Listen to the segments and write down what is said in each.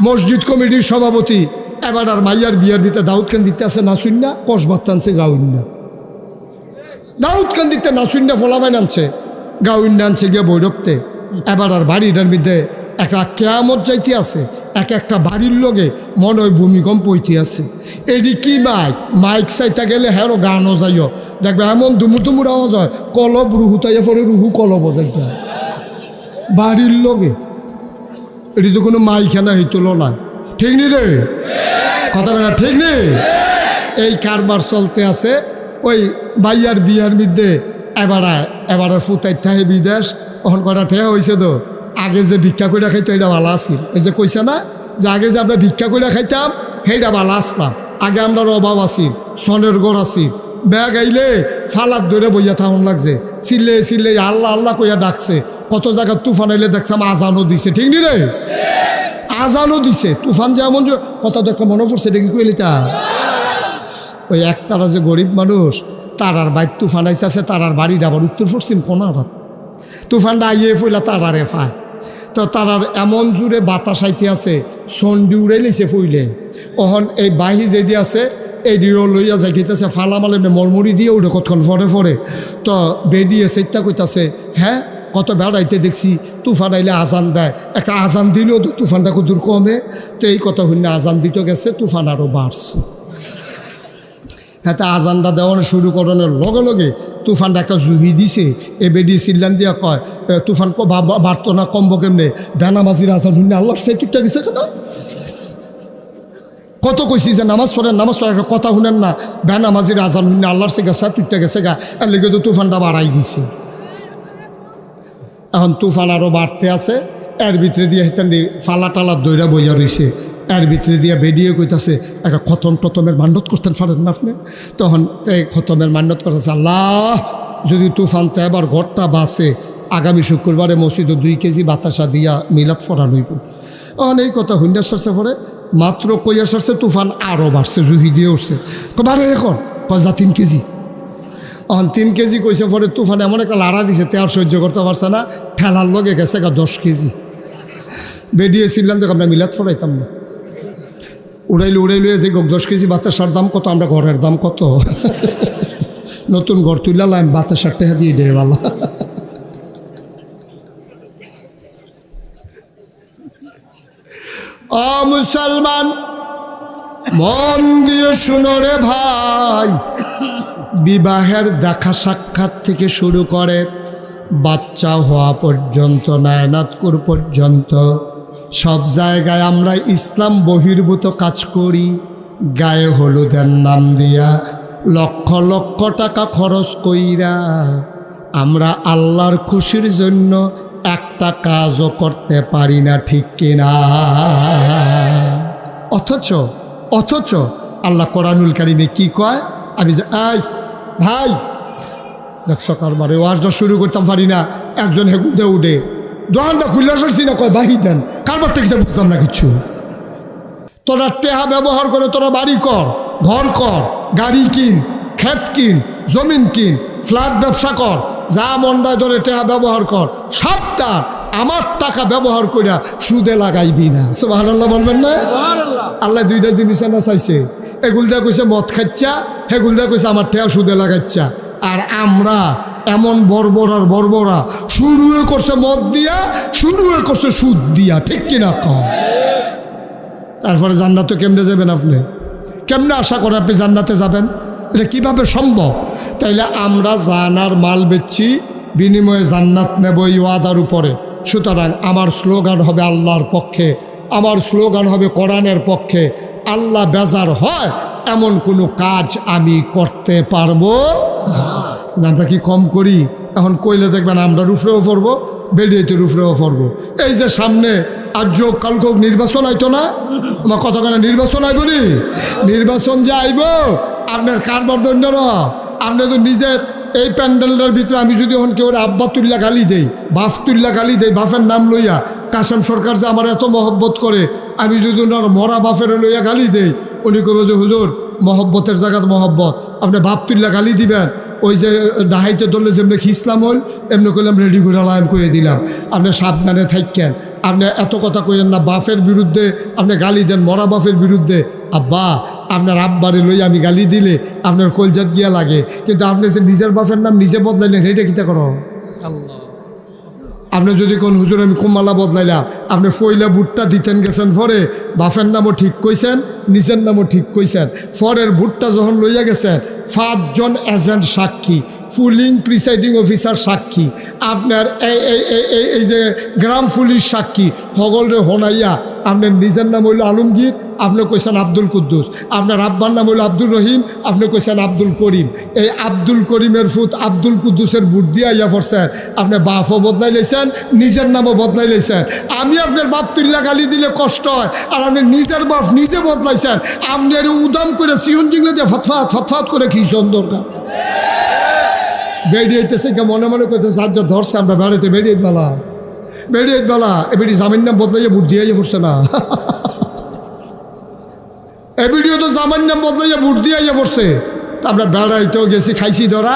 মসজিদ কমিটির সভাপতি এবার আর মাইয়ার বিয়ার ভিতরে দাউদকান্দিতে আছে নাসুন্না কসবাত টানছে গাউন্না, দাউদকান্দিতে নাসুন্না ফলাবাইন আনছে গাউন্না আনছে গিয়ে বৈরক্তে। এবার আর বাড়িটার মধ্যে একটা কেয়ামত যাইতে আছে, একটা বাড়ির লগে মনে হয় ভূমিকম্প হইতে আছে। এটি কি মাইক চাইতে গেলে হ্যাঁ গানও যাইও দেখবে এমন দুমুর আওয়াজ হয়, কলব রুহু তাইয়া পরে রুহু কলব দেখবে বাড়ির লগে। এটি তো কোনো মাইখানা হইতল না, ঠিক নি রে কথা বলা ঠিক নেই। এই কারবার চলতে আছে। ওই বাইয়ার বিয়ার মধ্যে এবার ফুতাই থাহে বিদেশ ওখান কটা ঠেয়া হয়েছে। তো আগে যে ভিক্ষা করে খাইতো এটা ভালো আসিল। এই যে কইছে না যে আগে যে আমরা ভিক্ষা করে খাইতাম সেইটা ভালো আসলাম। আগে আমরা অভাব আসিল, সনের গড় আসিল, ব্যাগ আইলে ফালাক ধরে বইয়া থাকুন লাগছে, চিল্লে চিল্লে আল্লাহ আল্লাহ কইয়া ডাকছে। কত জায়গায় তুফান আইলে দেখছাম আজানও দিছে, ঠিক নি রে আজানও দিছে। তুফান যেমন কথা তো একটা মনে পড়ছে, এটা কি কইলি তা ওই একতারা যে গরিব মানুষ তারার বাইর তুফান আইসে, তারার বাড়িটা আবার উত্তর পশ্চিম কোনাটা। তুফানটা আইয়ে ফইলা তারারে পায়। তো তারার এমন জুড়ে বাতাস আইতে আছে, সন্ডি উড়ে লিছে ফইলে। ওহন এই বাহি যেদি আছে এই ডিও লইয়া যাইতেছে ফালামালে মরমরি দিয়ে উঠে কতক্ষণ ফরে তো বেডিয়ে সেইটা কইতাছে হ্যাঁ কত বেড়াইতে দেখছি তুফান আইলে আজান দেয়, একটা আজান দিলেও তো তুফানটা কত দূর কমে। তো এই কথা হইলে আজান দিতে গেছে, তুফান আরও বাড়ছে। হ্যাঁ তা আজানটা দেওয়ানো শুরু করানোর লগে লগে তুফানটা একটা জুহি দিছে। এ বেডি সিল্লান দিয়া কয় তুফান বাড়তো না কমবো কেমনে, বেনামাজির আজান হইলে আল্লাহর সে টুকটা গেছে কথা। কত কইছি যে নামাজ পড়েন একটা কথা শুনেন না, বেনামাজির আজান হইলে আল্লাহর সে গেছে টুকটা গেছে গা, এর লেগে তো তুফানটা বাড়াই দিছে। এখন তুফান আরও বাড়তে আছে। এর ভিতরে দিয়ে হেতেন ফালা টালা দইরা বইয়া রয়েছে। এর ভিতরে দিয়ে বেরিয়ে কইতাছে একটা খতমের মান্যত করতেন পারেন না আপনি। তখন এই খতমের মান্যত করতেছে আল্লাহ যদি তুফানতে এবার ঘরটা বাসে আগামী শুক্রবারে মসজিদে 2 কেজি বাতাসা দিয়া মিলাদ ফরান হইব। এখন এই কথা হুন্ডা সারছে পরে মাত্র কইয়া সারছে তুফান আরও বাড়ছে, জুহি দিয়ে উঠছে বাড়ে এখন যা 3 কেজি। এখন 3 কেজি কইছে পরে তুফান এমন একটা লাড়া দিছে তে আর সহ্য করতে পারছে না, ঠেলার লগে গেছে 10 কেজি। বেরিয়েছিলাম তো আমরা মিলাদ ফরাইতাম না, উড়াইলে যে 10 কেজি বাতাসার দাম কত, আমরা ঘরের দাম কত। নতুন ঘর তুইলাম বাতাসার টাকা দিয়ে দেয় বালা। ও মুসলমান মন দিয়ে শুনো রে ভাই, বিবাহের দেখা সাক্ষাৎ থেকে শুরু করে বাচ্চা হওয়া পর্যন্ত, নায়নাতকুর পর্যন্ত সব জায়গায় আমরা ইসলাম বহির্ভূত কাজ করি। গায়ে হলুদের নাম দিয়া লক্ষ লক্ষ টাকা খরচ কইরা আমরা আল্লাহর খুশির জন্য একটা কাজও করতে পারি না, ঠিক কিনা? অথচ আল্লাহ কোরআনুল কারিমে কি কয়, আমি যে এই ভাই দেখ সকালবারে ওয়াজটা শুরু করতাম পারি না, একজন হেগুতে উঠে দোকানটা খুললে আসছি না, কয় বাহি দেন, কারবারটা কিতা বুঝতাম না কিচ্ছু। তোরা টেহা ব্যবহার করে তোরা বাড়ি কর, ঘর কর, গাড়ি কিন, ক্ষেত কিন, জমিন কিন, ফ্ল্যাট ব্যবসা কর, যা মন্ডায় ধরে টেহা ব্যবহার কর, সবটা আমার টাকা ব্যবহার করিয়া সুদে লাগাইবি না। সুবহানাল্লাহ বলবেন না? আল্লাহ 2টা জিনিস না চাইছে, এগুলদা কইছে মদ খাচ্ছা, হেগুলদা কইছে আমার টেহা সুদে লাগাচ্ছা। আর আমরা এমন বর্বরা শুরু করছে মদ দিয়া, শুরু করছে সুদ দিয়া, ঠিক কিনা কম? তারপরে জান্নাতে কেমনে যাবেন আপনি? কেমনে আশা করেন আপনি জান্নাতে যাবেন? এটা কিভাবে সম্ভব? তাইলে আমরা জানার মাল বেচছি, বিনিময়ে জান্নাত নেব এই ওয়াদার উপরে। সুতরাং আমার স্লোগান হবে আল্লাহর পক্ষে, আমার স্লোগান হবে কোরআনের পক্ষে। আল্লাহ বেজার হয় এমন কোনো কাজ আমি করতে পারবো না। আমরা কি কম করি? এখন কইলে দেখবেন আমরা রুফরেও পড়বো, বেরিয়েতে রুফরেও পড়বো। এই যে সামনে আজ কালকে নির্বাচন আইতো না, আমার কতখানে নির্বাচন আইব নি, নির্বাচন যে আইব আপনার কারবার দন্য না। আপনি তো নিজের এই প্যান্ডেলটার ভিতরে আমি যদি এখন কেউ আব্বা তুল্লা গালি দেই, বাপ তুল্লা গালি দেই, বাপের নাম লইয়া, কাসেম সরকার যে আমার এত মহব্বত করে, আমি যদি ওনার মরা বাপের লইয়া গালি দেই, উনি কবে যে হুজুর মহব্বতের জায়গাত মহব্বত, আপনি বাপ তুল্লা গালি দিবেন, ওই যে ডাহাইতে ধরলে যেমনি খিসলাম হল এমনি করলাম রেডি করে লাইম করে দিলাম। আপনি সাবধানে থাকেন, আপনি এত কথা কইেন না বাপের বিরুদ্ধে, আপনি গালি দেন মরা বাপের বিরুদ্ধে। আব্বা আপনার আব্বারে লই আমি গালি দিলে আপনার কলজাত গিয়া লাগে, কিন্তু আপনি যে নিজের বাপের নাম নিজে বদলাইলেন এটা কিতা করো? আপনি যদি কোন হুজুর আমি কুমালা বদলাইলাম, আপনি ফইলা বুটটা দিতেন গেছেন পরে বাপের নামও ঠিক কইছেন নিজের নামও ঠিক কইছেন, পরের বুটটা যখন লইয়া গেছেন 5 জন এজেন্ট সাক্ষী, পুলিং প্রিসাইডিং অফিসার সাক্ষী, আপনার এই যে গ্রাম পুলিশ সাক্ষী, হগলরে হোনাইয়া আপনার নিজের নাম হইল আলমগীর, আপনি কইছেন আব্দুল কুদ্দুস, আপনার আব্বার নাম হইল আব্দুল রহিম, আপনি কইছেন আব্দুল করিম। এই আব্দুল করিমের ফুত আব্দুল কুদ্দুসের বুট দিয়া ইয়া পড়ছেন, আপনি বাপও বদলাই লেছেন নিজের নামও বদলাই লেছেন। আমি আপনার বাপ তুল্লা গালি দিলে কষ্ট হয়, আর আপনি নিজের বাপ নিজে বদলাইছেন। আপনি এর উদাম করে সিউন জিংলে দিয়ে ফতফাত ফতফাত করে কি দরকার? বেরিয়েছে কে মনে মনে করতেছে আজ ধরছে আমরা বেড়াইতে বেরিয়ে বেলা এবারে জামিন নাম বদলাইয়া বুট দিয়ে পড়ছে না। এ ভিডিও তো জামার নাম বদলাইয়া বুট দিয়ে পড়ছে। তা আমরা বেড়াইতেও গেছি খাইছি ধরা,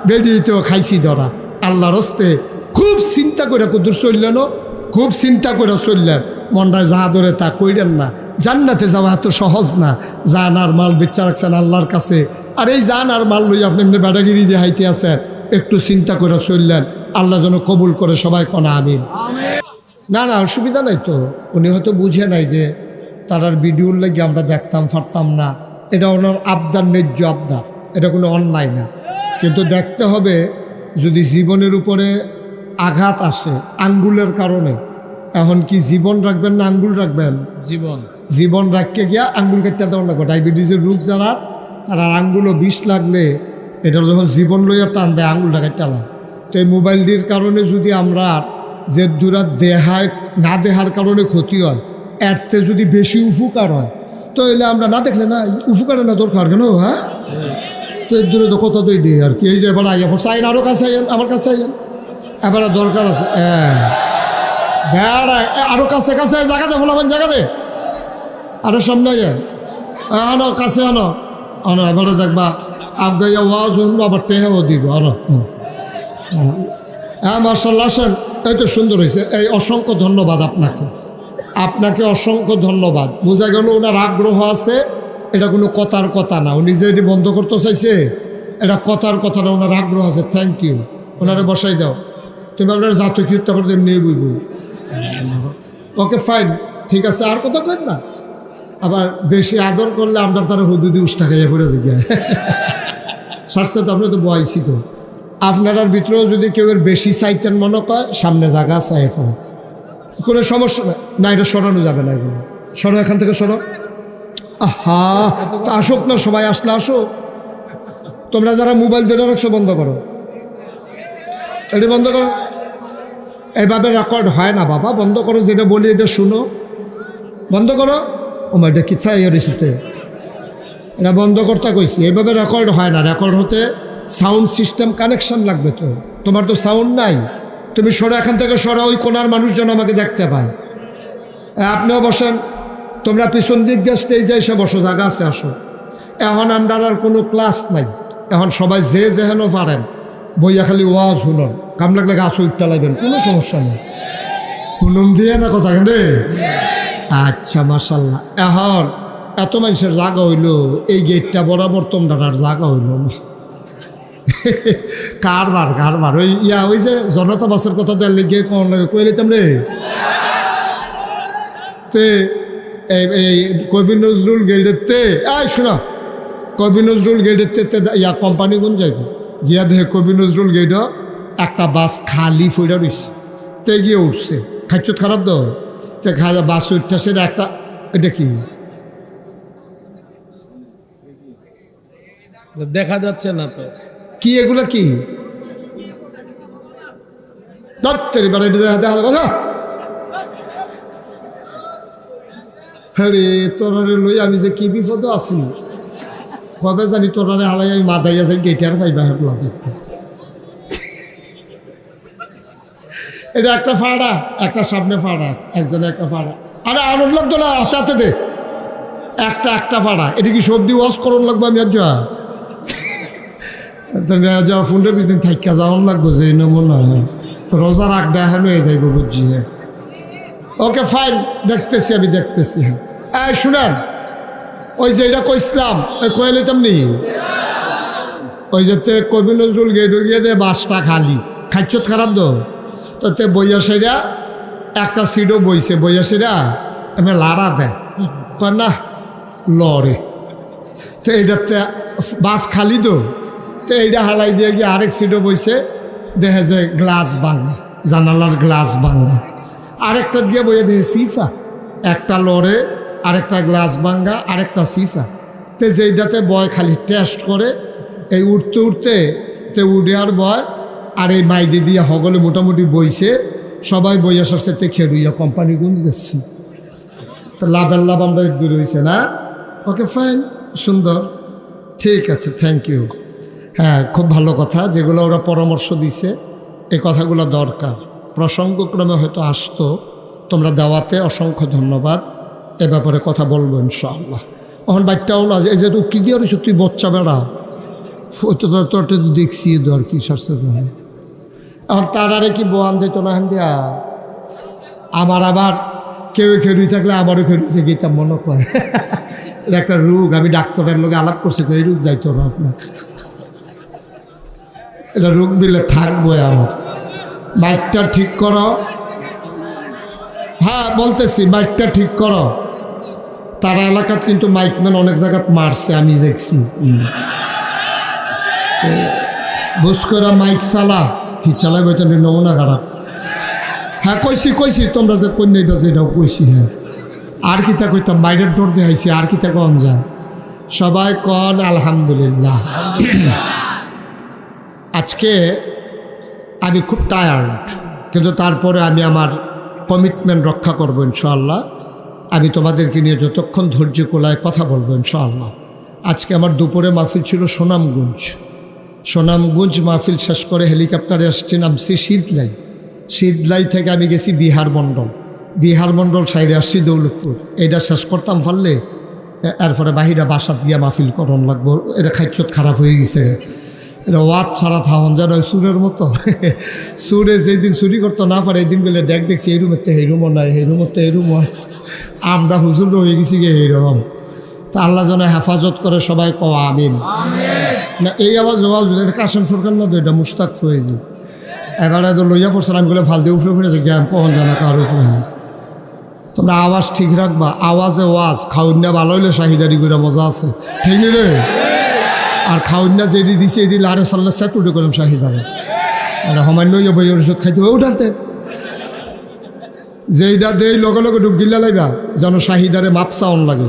বেরিয়েতেও খাইছি ধরা। আল্লাহর হস্তে খুব চিন্তা করে কুদুর চললেন, খুব চিন্তা করে চললেন। মনটায় যা ধরে তা কইলেন না। জান্নাতে যাওয়া এত সহজ না। জান আর মাল বেচা রাখছেন আল্লাহর কাছে, আর এই জান আর মাল লই আপনি এমনি বেড়াগিরি দিয়ে হাইতে আছেন। একটু চিন্তা করে চললেন, আল্লাহ যেন কবুল করে সবাই কনা আমিন। না না অসুবিধা নাই তো, উনি হয়তো বুঝে নাই যে তারার ভিডিওর লাগে আমরা দেখতাম পারতাম না, এটা ওনার আবদার, ন্যায্য আবদার, এটা কোনো অন্যায় না। কিন্তু দেখতে হবে যদি জীবনের উপরে আঘাত আসে আঙ্গুলের কারণে, এখন কি জীবন রাখবেন না আঙ্গুল রাখবেন? জীবন রাখতে গিয়া আঙ্গুল কাটতে দেওয়া লাগবে। ডায়াবেটিসের রোগ যারা, তারা আঙ্গুলও বিষ লাগলে এটা যখন জীবন লইয়া টান দেয় আঙ্গুলটা কাটতে লাগে। তো এই মোবাইলটির কারণে যদি আমরা যে দূরা দেহায় না দেহার কারণে ক্ষতি হয়, এরতে যদি বেশি উপকার হয় তো এলে আমরা না দেখলে না উপকারের না দরকার কেন? হ্যাঁ, তো এর দূরে তো কত দই দিই আর কি। এই যে এবার আইয়া পড়ছে, আইন আরও কাছে আইন, আমার কাছে আইন, এবার দরকার আছে। বেড়া আরও কাছে কাছে জায়গাতে ফলাবেন, জায়গাতে আরও সামনে যান, আনো কাছে আনো আনো, এবারে দেখবা আবগাইয়া ওয়াজ শুনবো, আবার টেহাও দিব আনো। হ্যাঁ মার্শাল্লাহ, আসেন, এই তো সুন্দর হয়েছে। এই অসংখ্য ধন্যবাদ আপনাকে, আপনাকে অসংখ্য ধন্যবাদ। বোঝা গেল ওনার আগ্রহ আছে, এটা কোনো কথার কথা না। উনি যে এটি বন্ধ করতে চাইছে এটা কথার কথা না, ওনার আগ্রহ আছে। Thank you. ওনারে বসাই দাও, তুমি আপনার জাতীয় কি উত্তর করে নিয়ে বুঝব। ওকে ফাইন, ঠিক আছে, আর কথা কেন না। আবার বেশি আদর করলে আমরা তারা হুদুদি উষ্টা খাইয়া পড়ে দিকে সারছে তো। আপনি তো বয়সী তো, আপনার ভিতরেও যদি কেউ এর বেশি চাইতেন মনে কয়, সামনে জায়গা চাই এখন, কোনো সমস্যা না। এটা সরানো যাবে না, এগুলো সরো, এখান থেকে সরো। আহা, তা আসুক না সবাই, আসলে আসো। তোমরা যারা মোবাইল ধরে রাখছো বন্ধ করো, এটা বন্ধ করো। এইভাবে রেকর্ড হয় না বাবা, বন্ধ করো। যেটা বলি এটা শুনো, বন্ধ করো। ও মা, এটা কি চাই রেসিতে, এটা বন্ধ করতে কইছি। এইভাবে রেকর্ড হয় না। রেকর্ড হতে সাউন্ড সিস্টেম কানেকশন লাগবে। তো তোমার তো সাউন্ড নাই, তুমি সরো এখান থেকে সরো, ওই কোনার মানুষজন আমাকে দেখতে পায়। আপনিও বসেন, তোমরা পিছন দিক দিয়ে স্টেজে এসে বসো, জায়গা আছে, আসো। এখন আমরা আর কোনো ক্লাস নাই, এখন সবাই যে যেহেন পারেন বইয়া খালি ওয়াজ শুনুন, কাম লাগলে গাছ উঠতে লাগবেন, কোনো সমস্যা নেই। শুনুন দিয়ে না কথা কেন? আচ্ছা মাশাল্লাহ। এখন এত মানুষের জায়গা হইল, এই গেটটা বরাবর তোমরা আর জায়গা হইল না। কারবার ওই ওই যে জনতা বাসের কথা দেওয়ার লিগে কয়ে লিতাম রে। এই কবি নজরুল গেটেতে, শোনা, কবি নজরুল গেটেতে কোম্পানি কোন যাইব গিয়া দেখে কবি নজরুল গেট একটা বাস খালি ফইরা রয়েছে। তে গিয়ে উঠছে, খাচ্ছ খারাপ তো, তে খাওয়া বাস উঠছে। সেটা একটা, এটা কি দেখা যাচ্ছে না তো, কি এগুলো কি হ্যাঁ তোরারে লই আমি যে কি বিপদ আছি কবে জানি। তোরারে হালাই আমি মাদাইয়া যাই গেটে আর পাইবা দেখতে। এটা একটা ফাড়া, একটা সামনে ফাড়া, একজনে একটা ফাড়া। আরে আনন্দ লাগতো না, হাতে হাতে দে একটা ফাড়া। এটা কি সবজি ওয়াশ করুন লাগবে আমি আর যা যাওয়া 15-20 দিন থাইকা যাওয়ান লাগবো যে নমুনা রোজার আগটা এখন হয়ে যাইব বুঝছি। হ্যাঁ ওকে ফাইন, দেখতেছি আমি দেখতেছি। হ্যাঁ শুনেন, ওই যে এটা কইসলাম কইলে তেমনি ওই যেতে কবি নজরুল গেট গিয়ে দে বাসটা খালি খাইছত খারাপ তো তে বইয়া সেরা একটা সিটও বইছে, বইয়া সেরা এমনি লাড়া দেয় না লড়ে। তো এইটাতে বাস খালি তো এইটা হালাই দিয়ে গিয়ে আরেক সিটও বইছে, দেখে যে গ্লাস ভাঙা, জানালার গ্লাস ভাঙা। আরেকটা দিয়ে বইয়ে দেখে সিফা, একটা লড়ে আরেকটা গ্লাস ভাঙ্গা আরেকটা সিফা। তো যেইটাতে বয় খালি টেস্ট করে এই উঠতে উঠতে তে উঠে আর বয় আর এই মাইদি দিয়ে হগলে মোটামুটি বইছে, সবাই বইয়া সরষেতে খেলুইয়া কোম্পানি গুঞ্জ গেছি। তো লাভের লাভ আমরা দূর হয়েছে না। ওকে ফাইন, সুন্দর, ঠিক আছে, থ্যাংক ইউ। হ্যাঁ খুব ভালো কথা, যেগুলো ওরা পরামর্শ দিছে এই কথাগুলো দরকার, প্রসঙ্গক্রমে হয়তো আসতো। তোমরা দেওয়াতে অসংখ্য ধন্যবাদ। এ ব্যাপারে কথা বলবো ইনশাআল্লাহ। এখন বাচ্চাও না এই যে কি দিয়ে রয়েছে তুই বচ্চা বেড়া তোর দেখছি দর কি সারছে এখন তার আরে কি বোয়ান যেত না হেন দিয়া আমার আবার কেউ খেরুই থাকলে আমারও খেরুইছে গীতা মনে করে এটা একটা রোগ। আমি ডাক্তারের লোকে আলাপ করছি এই রোগ যাইতো না আপনার, এটা রোগ দিলে থাকবো আমার। বাইকটা ঠিক করো, হ্যাঁ বলতেছি বাইকটা ঠিক করো। তারা এলাকাত কিন্তু মাইকম্যান অনেক জায়গাত মারছে আমি দেখছি। বুঝ করে মাইক চালা কি চালাবে এটা নমুনা খারাপ। হ্যাঁ কইছি তোমরা যে কন্যা এটা এটাও কইছি। হ্যাঁ আর কিতা কইতাম, মাইরের ডোর দেখাইছি আর কিতা কন যায়। সবাই কন আলহামদুলিল্লাহ। আজকে আমি খুব টায়ার্ড, কিন্তু তারপরে আমি আমার কমিটমেন্ট রক্ষা করবো ইনশাআল্লাহ। আমি তোমাদেরকে নিয়ে যতক্ষণ ধৈর্য কোলায় কথা বলবো ইনশাআল্লাহ। আজকে আমার দুপুরে মাহফিল ছিল সোনামগঞ্জ মাহফিল শেষ করে হেলিকপ্টারে আসছি, নামছি শীতলাই থেকে আমি গেছি বিহার মণ্ডল সাইডে আসছি দৌলতপুর। এটা শেষ করতাম পারলে এরপরে বাহিরা বাসাত গিয়া মাহফিল করন লাগবো। এটা খাইছত খারাপ হয়ে গেছে, এটা ওয়াত ছাড়া থাকুন যেন সুরের মতো। সুরে যেদিন চুরি করতে না পারে এই দিন বলে দেখছি এই রুমের তো এই রুমও নাই, এই রুমের তো এই রুম হয়। আমরা হুজুর হয়ে গেছি গিয়ে এইরকম। তা আল্লাহ যেন হেফাজত করে, সবাই ক আমিন। না এই আওয়াজ এটা কাশেম সরকার না তো, এটা মুশতাক ফয়েজি। এবারে তো লইয়া পড়ছে আমি বলে ফাল দিয়ে উফরে ফিরেছে জ্ঞান কখন জানা কারো উপরে। তোমরা আওয়াজ ঠিক রাখবা, আওয়াজে ওয়াজ খাউন্না ভালো হইলে শাহিদারি করে মজা আছে, ঠিক রে। আর খাউন্না যেটি দিছে এটি লাড়ে সাল্লা সেট উঠে করলাম শাহিদারে। আর সমান্য বই ওষুধ খাইতে হবে উঠাতে, যেইটা দেই লগে লগে ঢুক গিল্লা লাইবা যেন শাহিদারে মাপসা অন লাগে,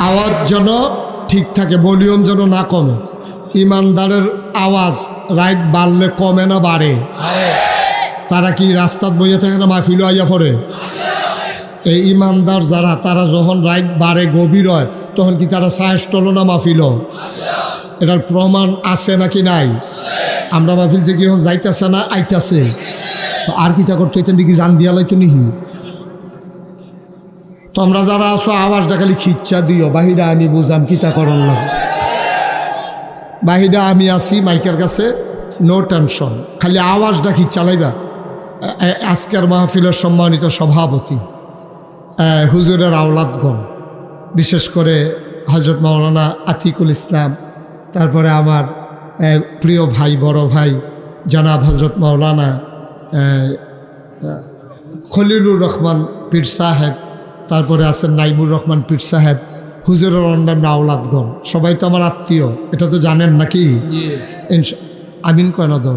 আওয়াজ যেন ঠিক থাকে, ভলিউম যেন না কমে। ইমানদারের আওয়াজ রাইট বাড়লে কমে না বাড়ে? তারা কি রাস্তাত বইয়া থাকে না মাহফিলও আইয়া পড়ে? এই ইমানদার যারা, তারা যখন রাইট বাড়ে গভীর হয় তখন কি তারা সাহস টলো না মাহফিল? এটার প্রমাণ আছে নাকি নাই? আমরা মাহফিল থেকে এখন যাইতেছে না আইতাছে, তো আর কিতা করতে হইতেন কি জান দিয়া লাইতো নিহি? তোমরা যারা আছো আওয়াজটা খালি খিচ্ছা দিও, বাহিরা আমি বুঝাম কিতা করন না। বাহিরা আমি আছি মাইকের কাছে, নো টেনশন, খালি আওয়াজটা খিচ্ছা লাইবা। আজকের মাহফিলের সম্মানিত সভাপতি হুজুরের আওলাদগণ, বিশেষ করে হজরত মাওলানা আতিকুল ইসলাম, তারপরে আমার প্রিয় ভাই বড় ভাই জনাব হজরত মাওলানা খলিলুর রহমান পীর সাহেব, তারপরে আছেন নাইমুর রহমান পীর সাহেব, হুজুরের অন্যান্য আওলাদগণ, সবাই তো আমার আত্মীয়, এটা তো জানেন নাকি? আমিন কেন তো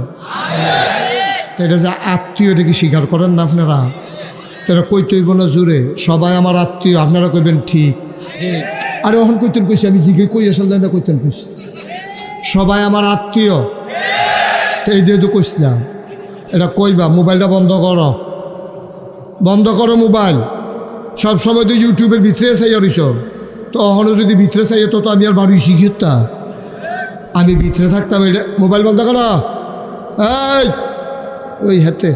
এটা যে আত্মীয়, এটা কি স্বীকার করেন না আপনারা? তারা কইতইব না জুড়ে সবাই আমার আত্মীয়, আপনারা কইবেন ঠিক। আরে ওখান কইতেন কইছি আমি জিগে কই আসলে না কইতেন কইছি সবাই আমার আত্মীয়, তো এই দিয়ে তো কইছিলাম। এটা কইবা মোবাইলটা বন্ধ করো মোবাইল। সব সময় তো ইউটিউবের ভিতরে চাইয়া রইছ, তো ওখানে যদি ভিতরে চাইয়ে তো আমি আর বাড়ি শিখিতা, আমি ভিতরে থাকতাম। এটা মোবাইল বন্ধ করো, এই ওই হাতে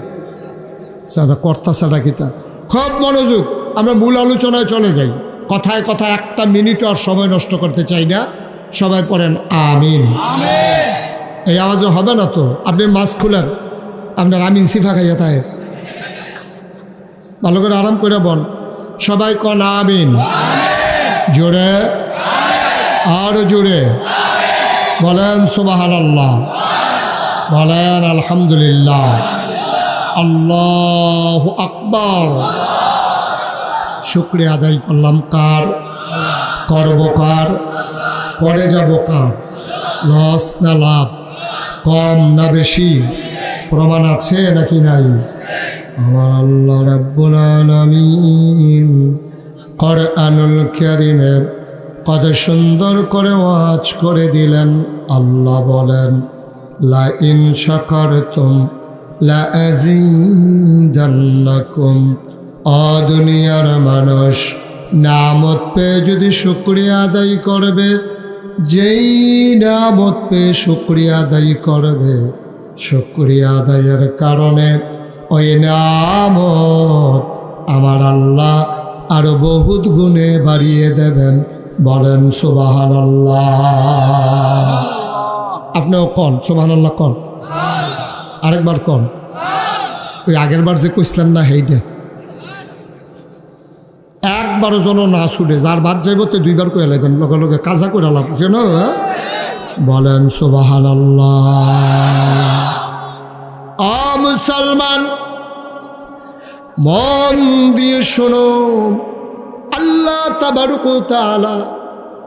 সারা কর্তা সারা কিতা। খুব মনোযোগ, আমরা মূল আলোচনায় চলে যাই। কথায় কথায় একটা মিনিট আর সময় নষ্ট করতে চাই না। সবাই পড়েন আমিন। এই আওয়াজে হবে না তো, আপনি মাস্ক খুলেন, আপনার আমিন সিফা খাইয়া থাকে, ভালো করে আরাম করে বল, সবাই কন আমিন, জোরে আর জোরে বলেন সুবহানাল্লাহ, বলেন আলহামদুলিল্লাহ, আল্লাহু আকবার। শুকরিয়া আদায় করলাম কার? করব কার? করে যাব কার? লস না লাভ? কম না বেশি? প্রমাণ আছে নাকি নাই? আমার আল্লাহ রাব্বুল আলামিন কোরআনুল কারীমে কত সুন্দর করে ওয়াজ করে দিলেন। আল্লাহ বলেন, লা ইন শাকারতুম লা আযীদান্নাকুম। ও দুনিয়ার মানুষ, নামত পেয়ে যদি শুকরিয়া আদায় করবে, যেই নামত পেয়ে শুকরিয়া আদায় করবে, শুকরিয়া আদায়ের কারণে ওই নামত আমার আল্লাহ আরো বহুত গুণে বাড়িয়ে দেবেন। বলেন সুবহানাল্লাহ। আপনিও কন সুবহানাল্লাহ, কন আরেকবার কন। ওই আগের বার যে কইছিলেন না, হেইটা একবারও যেন না ছুটে, যার বাদ যাইব তো দুইবার করে লাগবেন, লগে লগে কাজা করে লাভ যেন। বলেন সুবহানাল্লাহ। আ মুসলমান, মন দিয়ে শোনো, আল্লাহ তাবারক ওয়া তাআলা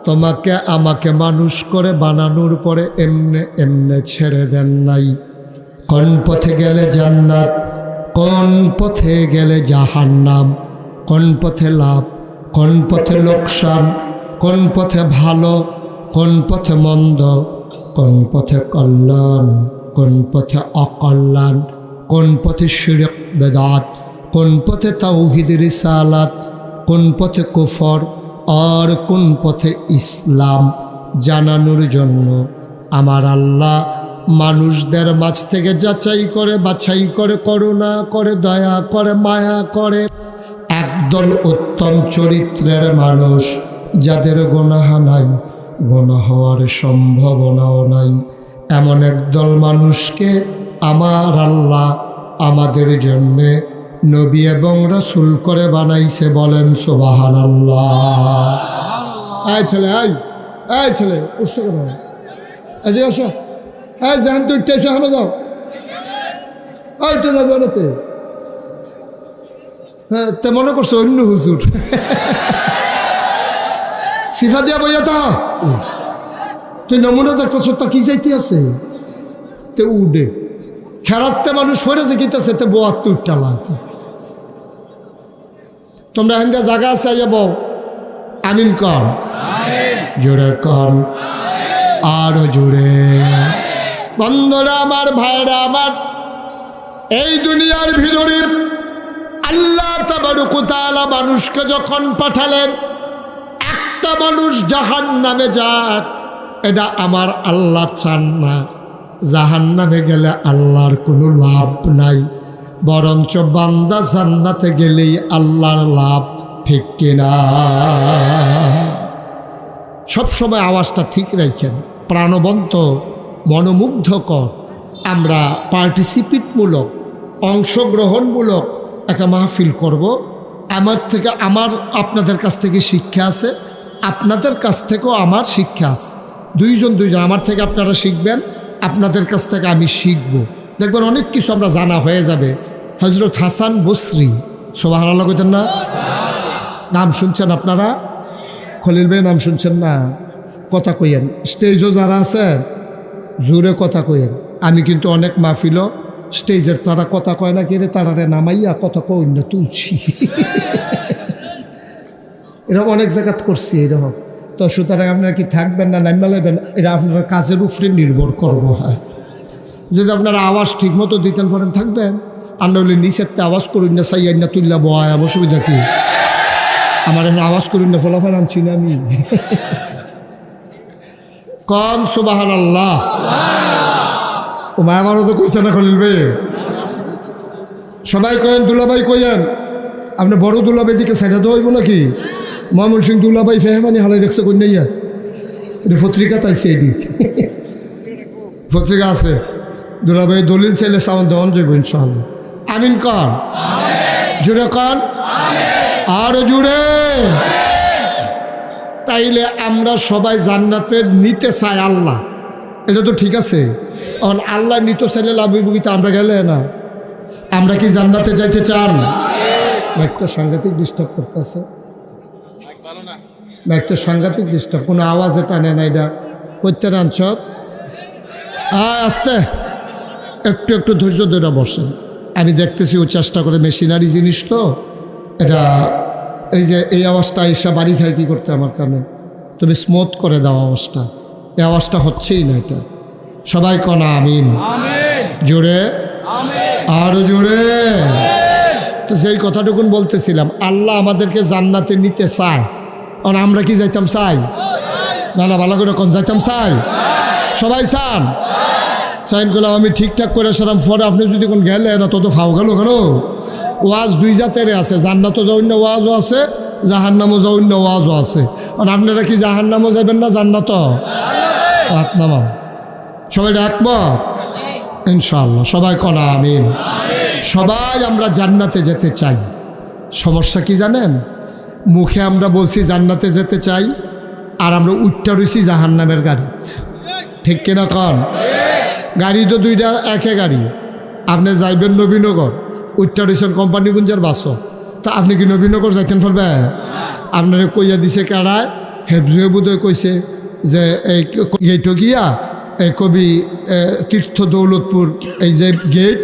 তোমাকে আমাকে মানুষ করে বানানোর পরে এমনে এমনে ছেড়ে দেন নাই। কোন পথে গেলে জান্নাত, কোন পথে গেলে জাহান্নাম, কোন পথে লাভ, কোন পথে লোকসান, কোন পথে ভালো, কোন পথে মন্দ, কোন পথে কল্যাণ, কোন পথে অকল্যাণ, কোন পথে শিরক বেদাত, কোন পথে তাওহীদ রিসালাত, কোন পথে কুফর আর কোন পথে ইসলাম জানানোর জন্য আমার আল্লাহ মানুষদের মাঝ থেকে যাচাই করে, বাছাই করে, করুণা করে, দয়া করে, মায়া করে একদল উত্তম চরিত্রের মানুষ, যাদের গুনাহ নাই, গুনাহ হওয়ার সম্ভাবনাও নাই, এমন একদল মানুষকে আমার আল্লাহ আমাদের জন্যে নবী এবং রাসূল করে বানাইছে। বলেন সুবহানাল্লাহ। এই ছেলে, এই ছেলে উঠছে কেন? এই যে আসো, এই জাহান তুই উঠতেছে, হানো যাও, উঠতে যাবে না তে? হ্যাঁ, তে মনে করছো অন্য হুজুর সিফা দিয়া বইয়া তা তুই নমুনা দেখতেছ, তা কি যাইতে আছে? তে উডে খেরাতে মানুষ হয়েছে কিতাছে, তে বোয়াতে উঠটালাতে। তোমরা হেন্দা জায়গা আছে যাব, আমিন কন, জোরে কন, আরো জোরে। বন্ধুরা আমার, ভাইরা আমার, এই দুনিয়ার ভিতরে আল্লাহ তাবারক ওয়া তাআলা মানুষকে যখন পাঠালেন, একটা মানুষ জাহান্নামে যাক, এটা আমার আল্লাহ চান না। জাহান্নামে গেলে আল্লাহর কোনো লাভ নাই, বরঞ্চ বান্দা জান্নাতে গেলেই আল্লাহর লাভ, ঠিক কিনা? সবসময় আওয়াজটা ঠিক রাখেন, প্রাণবন্ত, মনোমুগ্ধকর। আমরা পার্টিসিপেটমূলক, অংশগ্রহণমূলক একটা মাহফিল করব। আপনাদের কাছ থেকে শিক্ষা আছে, আপনাদের কাছ থেকেও আমার শিক্ষা আছে। দুইজন, আমার থেকে আপনারা শিখবেন, আপনাদের কাছ থেকে আমি শিখব। দেখবেন অনেক কিছু আমরা জানা হয়ে যাবে। হযরত হাসান বসরি, সুবহানাল্লাহ কইতেন না? নাম শুনছেন আপনারা? খলিল ভাই নাম শুনছেন না? কথা কইয়েন, স্টেজও যারা আছেন জোরে কথা কইয়েন। আমি কিন্তু অনেক মাহফিল স্টেজের তারা কথা কয় না, কেড়ে তারারে নামাইয়া কথা কই না তুলছি এরকম অনেক জায়গাত করছি এরকম। তো সুতরাং আপনারা কি থাকবেন না নাইমা লাইবেন, এটা আপনারা কাজের উপরে নির্ভর করবো। হ্যাঁ, যদি আপনারা আওয়াজ ঠিক মতো দিতেন পারেন থাকবেন, আর নইলে নিচের আওয়াজ করুন না, চাইয়াই না তুললা বয়, অসুবিধা কি? আমার এখন আওয়াজ করুন না, ফলাফল আনছি না আমি কন সুবহানাল্লাহ। ও মা আমারও তো কইছে না খলিল ভাই, সবাই কয়েন দুলাভাই কইয়েন। আপনি বড় দুলাভাই দিকে সাইডা দেওয়া হইব নাকি? ময়মন সিং দুলাভাই ফেহমানি হালাই রেখছে কন্যাইয়া, এটা পত্রিকা তাইছে, এটি পত্রিকা আছে দুলাভাই দলিল চাইলে সামান দেওয়ান যাইব ইনশাআল্লাহ। আমিন কন, জুড়ে কন, আরো জুড়ে। তাইলে আমরা সবাই জান্নাতে নিতে চাই আল্লাহ, এটা তো ঠিক আছে। কারণ আল্লাহ নিতে চাইলে লাভ বুকিতে আমরা গেলে না। আমরা কি জান্নাতে যাইতে চান? একটা সাংঘাতিক ডিস্টার্ব করতেছে, একটা সাংঘাতিক ডিস্টার্ব, কোনো আওয়াজে টানে না। এটা করতে আনছ, আস্তে একটু একটু ধৈর্য ধরে বসেন। আমি দেখতেছি ও চেষ্টা করে, মেশিনারি জিনিস তো এটা। এই যে এই আওয়াজটা এসা বাড়ি খায় কী করতে আমার কানে, তুমি স্মুথ করে দাও আওয়াজটা। এই আওয়াজটা হচ্ছেই না। এটা সবাই কনা আমিন, জোরে আরো জোরে। তো সেই কথাটুকুন বলতেছিলাম, আল্লাহ আমাদেরকে জান্নাতে নিতে চায়। কারণ আমরা কি যাইতাম চাই? না না, ভালো করে কোন যাইতাম চাই? সবাই চান? সাইন করলাম আমি ঠিকঠাক করে সারাম। পরে আপনি যদি কোন গেলে না তো ফাও গেল কেন? ওয়াজ দুই জাতের আছে, জান্নাতও যাওন্য ওয়াজও আছে, জাহান্নামও যাওন্য ওয়াজও আছে। কারণ আপনারা কি জাহান্নামও যাবেন না জান্নাত? হাত নামাও, সবাই একমত ইনশাআল্লাহ। সবাই কনা আমিন। সবাই আমরা জান্নাতে যেতে চাই। সমস্যা কি জানেন? মুখে আমরা বলছি জান্নাতে যেতে চাই, আর আমরা উঠটা রয়েছি জাহান্নামের গাড়ি। ঠিক কিনা কন? গাড়ি তো দুইটা, একে গাড়ি। আপনি যাইবেন নবীনগর, উঠটা রয়েছেন কোম্পানিগঞ্জের বাসও। তা আপনি কি নবীনগর যাইতেন ফেলবে? আপনারা কইয়া দিছে কারায়, হেফজুয়ে বোধহয় কইছে যে এইটো গিয়া এই কবি তীর্থ দৌলতপুর এই যে গেট,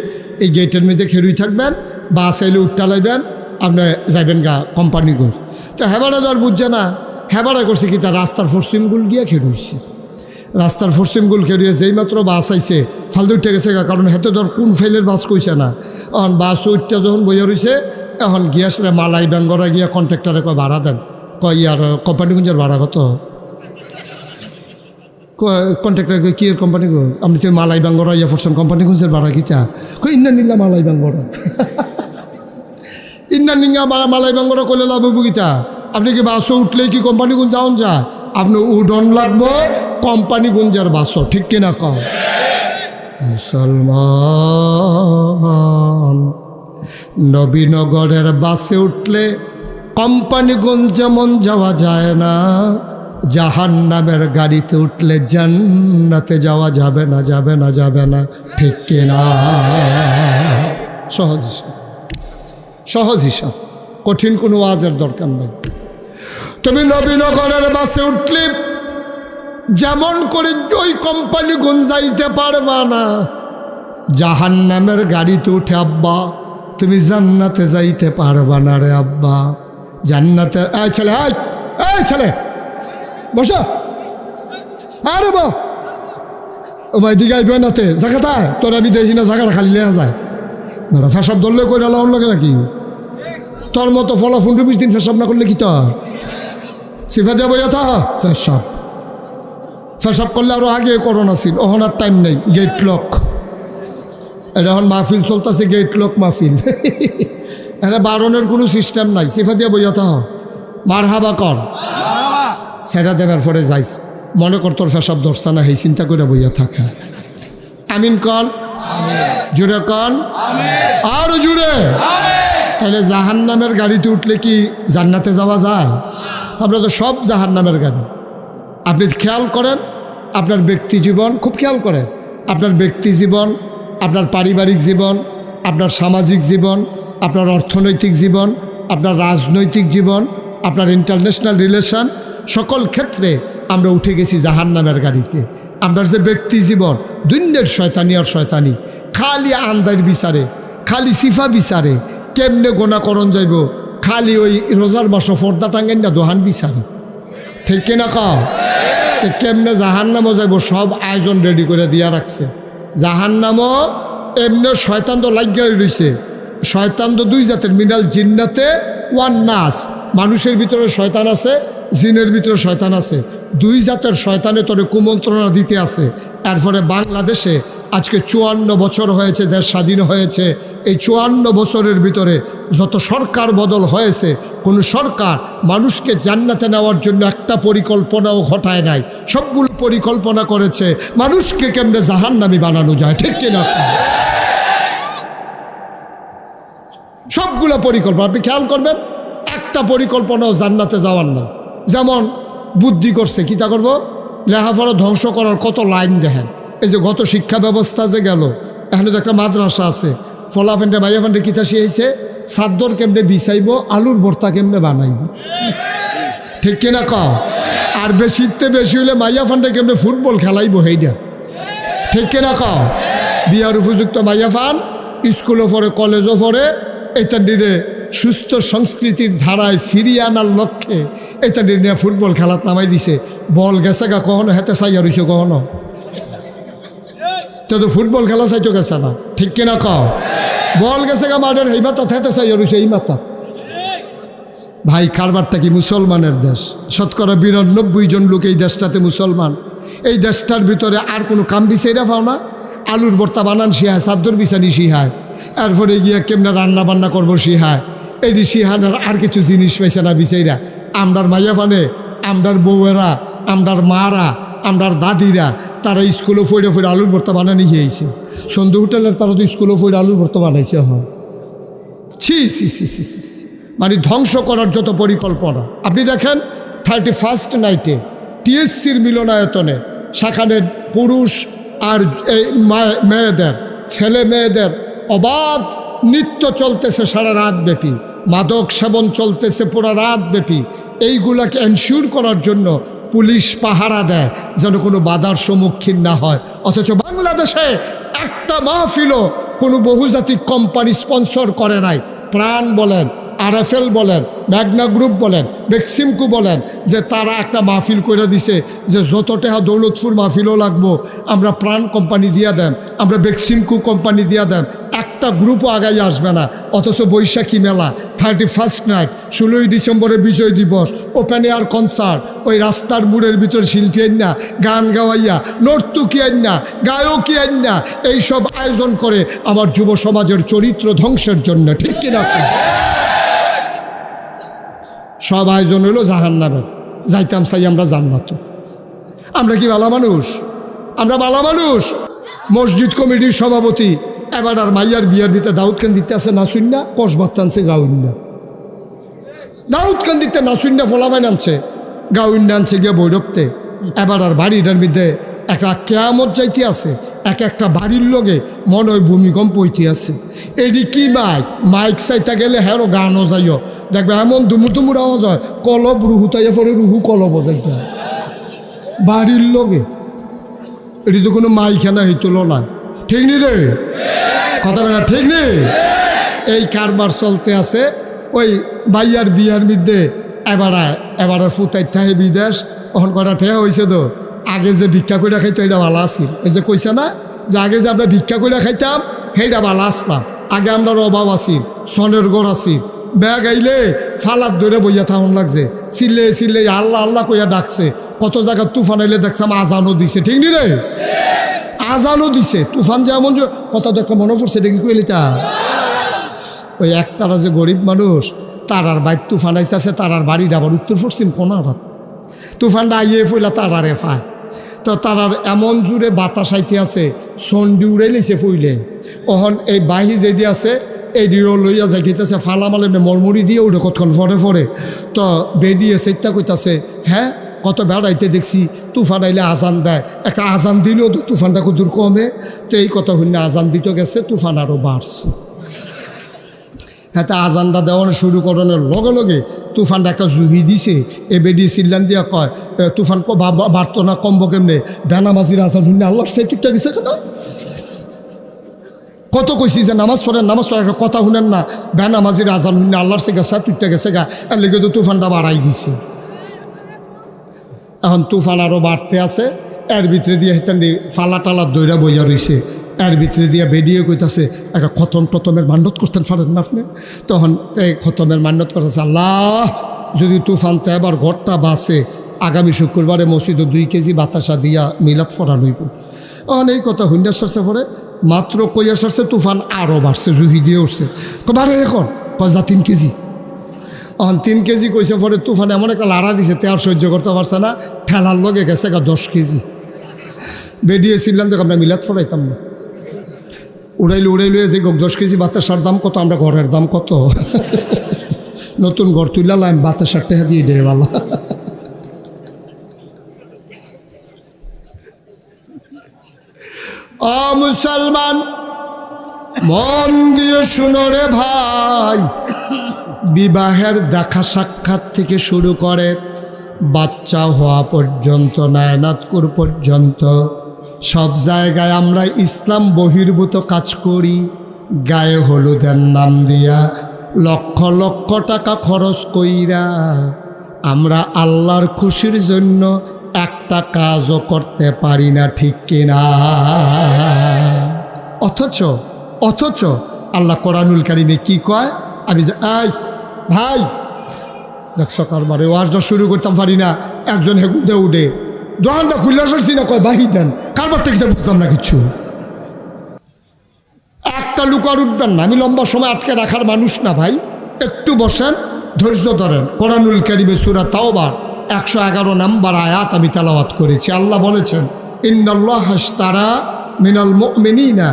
এই গেটের মধ্যে খেরুই থাকবেন, বাস এলে উঠটা লাইবেন, আপনি যাইবেন গা কোম্পানিগঞ্জ। তো হেবারা দর বুঝছে না, হেবারা করছে কি তার রাস্তার পশ্চিমগুল গিয়া খেরুইছে। রাস্তার পশ্চিমগুল খেরুয়ে যেই মাত্র বাস আইছে ফালতু উঠে গেছে গা। কারণ হেতে ধর কোন ফাইলের বাস কইছে না। এখন বাস উঠটা যখন বইয়া রয়েছে, এখন গিয়াসরে মালাই ব্যাঙ্গরা গিয়া কন্ট্রাক্টরে কয় ভাড়া দেন। কয় ইয়ার কোম্পানিগঞ্জের ভাড়া কত? কন্ট্রাক্টর কি এর কোম্পানি গো? আপনি তো মালাই ব্যাঙ্গরা ইয়া পড়ছেন, কোম্পানিগঞ্জের ভাড়া কিতা? কই ইন্না নিল্লা মালাই ব্যাঙ্গরা। ইন্না নিঙ্গা মালাই ব্যাঙ্গরা করলে লাভ গীতা। আপনি কি বাসও উঠলেই কি কোম্পানিগঞ্জ যাওন যায়? আপনি উডন লাগবো কোম্পানিগঞ্জের বাসও। ঠিক কিনা কম? মুসলমান নবীনগরের বাসে উঠলে কোম্পানিগঞ্জ যেমন যাওয়া যায় না, জাহান্নামের গাড়িতে উঠলে জান্নাতে যাওয়া যাবে না, যাবে না, যাবে না। ঠিক কিনা? সহজ হিসাব, সহজ হিসাব, কঠিন কোনো ওয়াজের দরকার নেই। তুমি নবীনগরের বাসে উঠলে যেমন করে ওই কোম্পানিগঞ্জ যাইতে পারবা না, জাহান্নামের গাড়িতে উঠে আব্বা তুমি জান্নাতে যাইতে পারবা না রে আব্বা। জান্নাতে এই ছেলে, এই ছেলে বসো, আরে বা ও ভাই দিকে আইবে নাতে জায়গাটায় তোর আমি দেখি না, জায়গাটা খালি লেয়া যায় না। ফেসাব ধরলে কই লাউন লাগে নাকি? তোর মতো ফলা 15-20 দিন ফেসাব না করলে কি তোর সিফা দেওয়া বইয়া থা? ফেসাব ফেসাব করলে আরো আগে করোনা ছিল, ওখান আর টাইম নেই। গেট লক, এটা এখন মাহফিল চলতেছে, গেট লক মাহফিল। এখানে বারণের কোনো সিস্টেম নাই। সিফা দিয়ে বইয়া থা, মার হাবা কর, সেটা দেবার পরে যাইস। মনে কর তোর ফেসাব ধরছা না, এই চিন্তা করে বইয়া থাকা। আমিন কন, জুড়ে কন, আরো জুড়ে। তাহলে জাহান্নামের গাড়িতে উঠলে কি জান্নাতে যাওয়া যায়? আমরা তো সব জাহান্নামের গাড়ি। আপনি খেয়াল করেন আপনার ব্যক্তি জীবন, খুব খেয়াল করেন আপনার ব্যক্তি জীবন, আপনার পারিবারিক জীবন, আপনার সামাজিক জীবন, আপনার অর্থনৈতিক জীবন, আপনার রাজনৈতিক জীবন, আপনার ইন্টারন্যাশনাল রিলেশন, সকল ক্ষেত্রে আমরা উঠে গেছি জাহান্নামের গাড়িতে। আপনার যে ব্যক্তি জীবন, দুনিয়ার শয়তানি আর শয়তানি, খালি আন্দার বিচারে, খালি সিফা বিচারে, কেমনে গোনাকরণ যাইব, খালি ওই রোজার মাসে পর্দা টাঙ্গেন না দোহান বিচারে। ঠিক কিনা কাও? কেমনে জাহান্নামও যাইব সব আয়োজন রেডি করে দিয়া রাখছে। জাহান্নামও এমনি শয়তান তো লাগিয়ে রয়েছে। শয়তান তো দুই জাতের, মিনাল জিন্নাতে ওয়ান নাস। মানুষের ভিতরে শয়তান আছে, জিনের ভিতরে শয়তান আছে। দুই জাতের শয়তানে তোরে কুমন্ত্রণা দিতে আছে। এরপরে বাংলাদেশে আজকে 54 বছর হয়েছে দেশ স্বাধীন হয়েছে। এই 54 বছরের ভিতরে যত সরকার বদল হয়েছে, কোনো সরকার মানুষকে জান্নাতে নেওয়ার জন্য একটা পরিকল্পনাও ঘটায় নাই। সবগুলো পরিকল্পনা করেছে মানুষকে কেমনে জাহান্নামী বানানো যায়, ঠিক কিনা? সবগুলো পরিকল্পনা আপনি খেয়াল করবেন, একটা পরিকল্পনাও জান্নাতে যাওয়ার না। যেমন বুদ্ধি করছে, কী তা করবো, লেখাপড়া ধ্বংস করার কত লাইন দেখেন। এই যে গত শিক্ষা ব্যবস্থা যে গেল, এখানে তো একটা মাদ্রাসা আছে, ফলাফেন্ডে মাইয়াফেন্ডে কিতা শিখেছে, সাদ্দর কেমনে বিছাইব, আলুর ভর্তা কেমনে বানাইব, ঠিক কিনা কও? আর বেশিতে বেশি হলে মাইয়াফান্ডে কেমনে ফুটবল খেলাইব, সেইটা ঠিক কিনা কও? বিয়ার উপযুক্ত মাইয়াফান স্কুলও পড়ে, কলেজও পড়ে, এটা নিয়ে সুস্থ সংস্কৃতির ধারায় ফিরিয়ে আনার লক্ষ্যে এটা নিয়ে ফুটবল খেলাত নামাই দিছে। বল গেছে গা কখনো, হেতে চাইয়া রইছে কখনো, তো ফুটবল খেলা চাইতো গেছে না, ঠিক কিনা কও? বল গেছে গা মাঠের, এই মাথা হেতে চাইয়া রইছে এই মাথা। ভাই, কারবারটা কি মুসলমানের দেশ? শতকরা 92 জন লোক এই দেশটাতে মুসলমান। এই দেশটার ভিতরে আর কোনো কাম বিচাইরা পাও না। আলুর ভর্তা বানান শিহায়, চাদর বিছানি শিহায়, এরপরে গিয়ে কেমনে রান্না বান্না করবো শিহায়। এই শিহানের আর কিছু জিনিস পাইছে না বিচাইরা। আমরার মাইয়া পানে, আমরার বউয়েরা, আমরার মারা, আমরার দাদিরা, তারা স্কুলে ফইরে ফইরে আলুর ভর্তা বানানি খেয়েছে। সন্ধু হোটেলের তারা তো স্কুলে ফইরে আলুর ভর্তা বানাইছে। হয় ছি ছি ছি ছি ছি। মানে ধ্বংস করার যত পরিকল্পনা। আপনি দেখেন 31st নাইটে টিএসসির মিলনায়তনে সেখানে পুরুষ আর মেয়েদের, ছেলে মেয়েদের অবাধ নৃত্য চলতেছে সারা রাত ব্যাপী, মাদক সেবন চলতেছে পুরো রাত ব্যাপী। এইগুলাকে এনশিওর করার জন্য পুলিশ পাহারা দেয় যেন কোনো বাধার সম্মুখীন না হয়। অথচ বাংলাদেশে একটা মাহফিলও কোনো বহুজাতিক কোম্পানি স্পন্সর করে নাই। প্রাণ বলেন, RFL বলেন, ম্যাগনা গ্রুপ বলেন, বেক্সিমকো বলেন, যে তারা একটা মাহফিল করে দিছে যে যত টাকা দৌলতপুর মাহফিলও লাগবো আমরা প্রাণ কোম্পানি দিয়া দেন, আমরা বেক্সিমকো কোম্পানি দিয়া দেন। একটা গ্রুপও আগাই আসবে না। অথচ বৈশাখী মেলা, 31st নাইট, 16ই ডিসেম্বরের বিজয় দিবস, ওপেন এয়ার কনসার্ট, ওই রাস্তার মোড়ের ভিতরে শিল্পী আইনা, গান গাওয়াইয়া, নর্তকী আইনা, গায়কী আইনা, এইসব আয়োজন করে আমার যুব সমাজের চরিত্র ধ্বংসের জন্য, ঠিক কিনা? সব আয়োজন হইল জাহান্নামের। যাইতাম চাই আমরা জান্নাত। আমরা কি ভালো মানুষ? আমরা ভালো মানুষ। মসজিদ কমিটির সভাপতি এবার আর মাইয়ার বিয়ার ভিতরে দাউদকান্দিতে আছে নাসুন্না, কসবাত টানছে গাউন্না। দাউদকান্দিতে নাসুন্না ফলাবাই আনছে, গাউন্না আনছে গিয়ে বৈরক্তে। এবার আর বাড়িটার মধ্যে একটা কেয়ামত যাইতে আছে। একটা বাড়ির লগে মনে হয় ভূমিকম্প হইতে আছে। এটি কি মাইক? মাইক চাইতে গেলে হ্যাঁ গানও যাইও, দেখবে এমন দুমুর দুমুর আওয়াজ হয়, কলব রুহু তাইয়া পরে রুহু কলব যাইতে হয় বাড়ির লগে। এটি তো কোনো মাইখানা হইতল না, ঠিক নি রে? কথা বলা ঠিক নেই। এই কারবার চলতে আছে। ওই বাইয়ার বিয়ার মধ্যে এবার ফুতাই থাহে বিদেশ, ওখান কটা ঠেয়া হয়েছে। তো আগে যে ভিক্ষা করে খাইতো এটা ভালো আসিল। এই যে কইছে না যে আগে যে আমরা ভিক্ষা করে খাইতাম সেইটা ভালো আসলাম। আগে আমরা অভাব আসিল, সনের গড় আসিল, ব্যাগ আইলে ফালাত ধরে বইয়া থাকুন লাগছে, চিল্লে চিল্লে আল্লাহ আল্লাহ কইয়া ডাকছে। কত জায়গায় তুফান আইলে দেখছাম আজানও দিছে, ঠিক নি রে? আজানও দিছে। তুফান যে এমন কথা তো একটা মনে পড়ছে, এটা কি কইলি তা? ওই একতারা যে গরিব মানুষ, তারার বাইর তুফান আইসে, তারার বাড়িটা আবার উত্তর পশ্চিম কোনাটা। তুফানটা আইয়ে ফইলা তারারে ফায়। তো তারার এমন জুড়ে বাতাস আইতে আছে, সন্ডি উড়ে লিছে ফুইলে। ওহন এই বাহি যেদি আছে এই ডিও লইয়া যাইতেছে, ফালামালে মরমরি দিয়ে উঠে কতক্ষণ ফরে ফরে। তো বেডিয়ে চেষ্টা করতেছে, হ্যাঁ কত বেড়াইতে দেখছি তুফান আইলে আজান দেয়, একটা আজান দিলেও তো তুফানটা দূর কমে। তো এই কথা শুনে আজান দিতে গেছে, তুফান আরও বাড়ছে। হ্যাঁ, আজানটা দেওয়ানো শুরু করানোর লগে লগে তুফানটা একটা জুহি দিছে। এ বেডি চিল্লান দিয়া কয়, তুফান বাড়তো না কমবো কেমনে? বেনামাজির আজান শুনে আল্লাহর সেই টুকটা গেছে কেন? কত কইছি যে নামাজ পড়েন, নামাজ পড়ার একটা কথা শুনেন না। বেনামাজির আজান শুনে আল্লাহর সে গেছে টুকটা গেছে গা, এর লেগে তো তুফানটা বাড়াই দিছে। এখন তুফান আরও বাড়তে আছে। এর ভিতরে দিয়ে হেতেন ফালা টালার দইরা বইয়া রইছে। এর ভিতরে দিয়ে বেরিয়ে কইতাছে, একটা খতমের মান্যত করতেন পারেন না আপনি? তখন এই খতমের মান্যত করতেছে, আল্লাহ যদি তুফানতে এবার ঘরটা বাসে, আগামী শুক্রবারে মসজিদে 2 কেজি বাতাসা দিয়া মিলাদ ফরান হইব। অনেক কথা হুন্ডা সারছে পরে মাত্র কইয়া সারছে তুফান আরও বাড়ছে জুহি দিয়ে উঠছে বাড়ে এখন যা 3 কেজি 3 কেজি কইছে পরে তুফান এমন একটা লাড়া দিছে তে আর সহ্য করতে পারছে না ঠেলার লগে গেছে 10 কেজি বেরিয়েছিলাম তো আমরা মিলাদ ফরাইতাম না উড়াইলে যে 10 কেজি বাতাসার দাম কত আমরা ঘরের দাম কত নতুন ঘর তুইলাম বাতাসার টাকা দিয়ে দেয় বালা মুসলমান মন দিয়ে শুনো রে ভাই বিবাহের দেখা সাক্ষাৎ থেকে শুরু করে বাচ্চা হওয়া পর্যন্ত নায়নাতকুর পর্যন্ত সব জায়গায় আমরা ইসলাম বহির্ভূত কাজ করি গায়ে হলুদের নাম দিয়া লক্ষ লক্ষ টাকা খরচ কইরা আমরা আল্লাহর খুশির জন্য একটা কাজও করতে পারি না ঠিক কিনা অথচ আল্লাহ কোরআনুল কারিমে কি কয় আমি যে ভাই দেখ সকালবারে ওয়াজটা শুরু করতাম পারি না একজন হেগুতে উঠে দোকানটা খুললে আসছি না কয় বাহি দেন কারবার টেকতে বুঝতাম না কিছু একটা লুক আর উঠবেন না আমি লম্বা সময় আটকে রাখার মানুষ না ভাই একটু বসেন ধৈর্য ধরেন কোরআনুল কারিমে সূরা তাওবার 111 নম্বর আয়াত আমি তেলাওয়াত করেছি আল্লাহ বলেছেন ইন্নাল্লাহা আশতারা মিনাল মুমিনিনা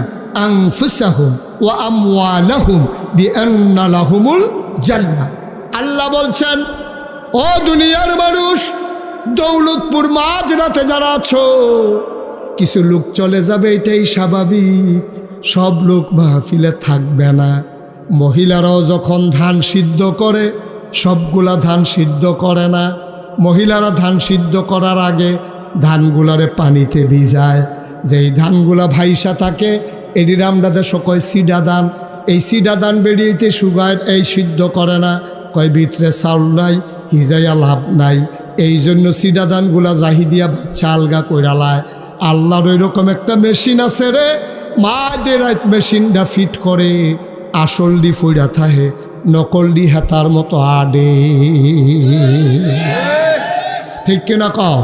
আনফুসাহুম ওয়া আমওয়ালাহুম বিআন্না লাহুমুল জান্নাহ আল্লাহ বলছেন ও দুনিয়ার মানুষ দৌলতপুর মাঝরাতে যারা আছো কিছু লোক চলে যাবে এটাই স্বাভাবিক সব লোক মাহফিলে থাকবে না মহিলারাও যখন ধান সিদ্ধ করে সবগুলা ধান সিদ্ধ করে না মহিলারা ধান সিদ্ধ করার আগে ধানগুলারে পানিতে ভিজায় যেই ধানগুলা ভাইসা থাকে এটির আমরা দেশে কয় সিডা ধান এই সিডা ধান বেরিয়েতে সুগায় এই সিদ্ধ করে না কয় ভিতরে চাউল নাই হিজাইয়া লাভ নাই এই জন্য সিডা ধানগুলা জাহিদিয়া বাচ্চা আলগা কইরালায় আল্লাহর ওইরকম একটা মেশিন আছে রে মাদের মেশিনটা ফিট করে আসল ডি ফুইরা থাহে নকল ডি হাতার মতো আডে ঠিক কিনা কও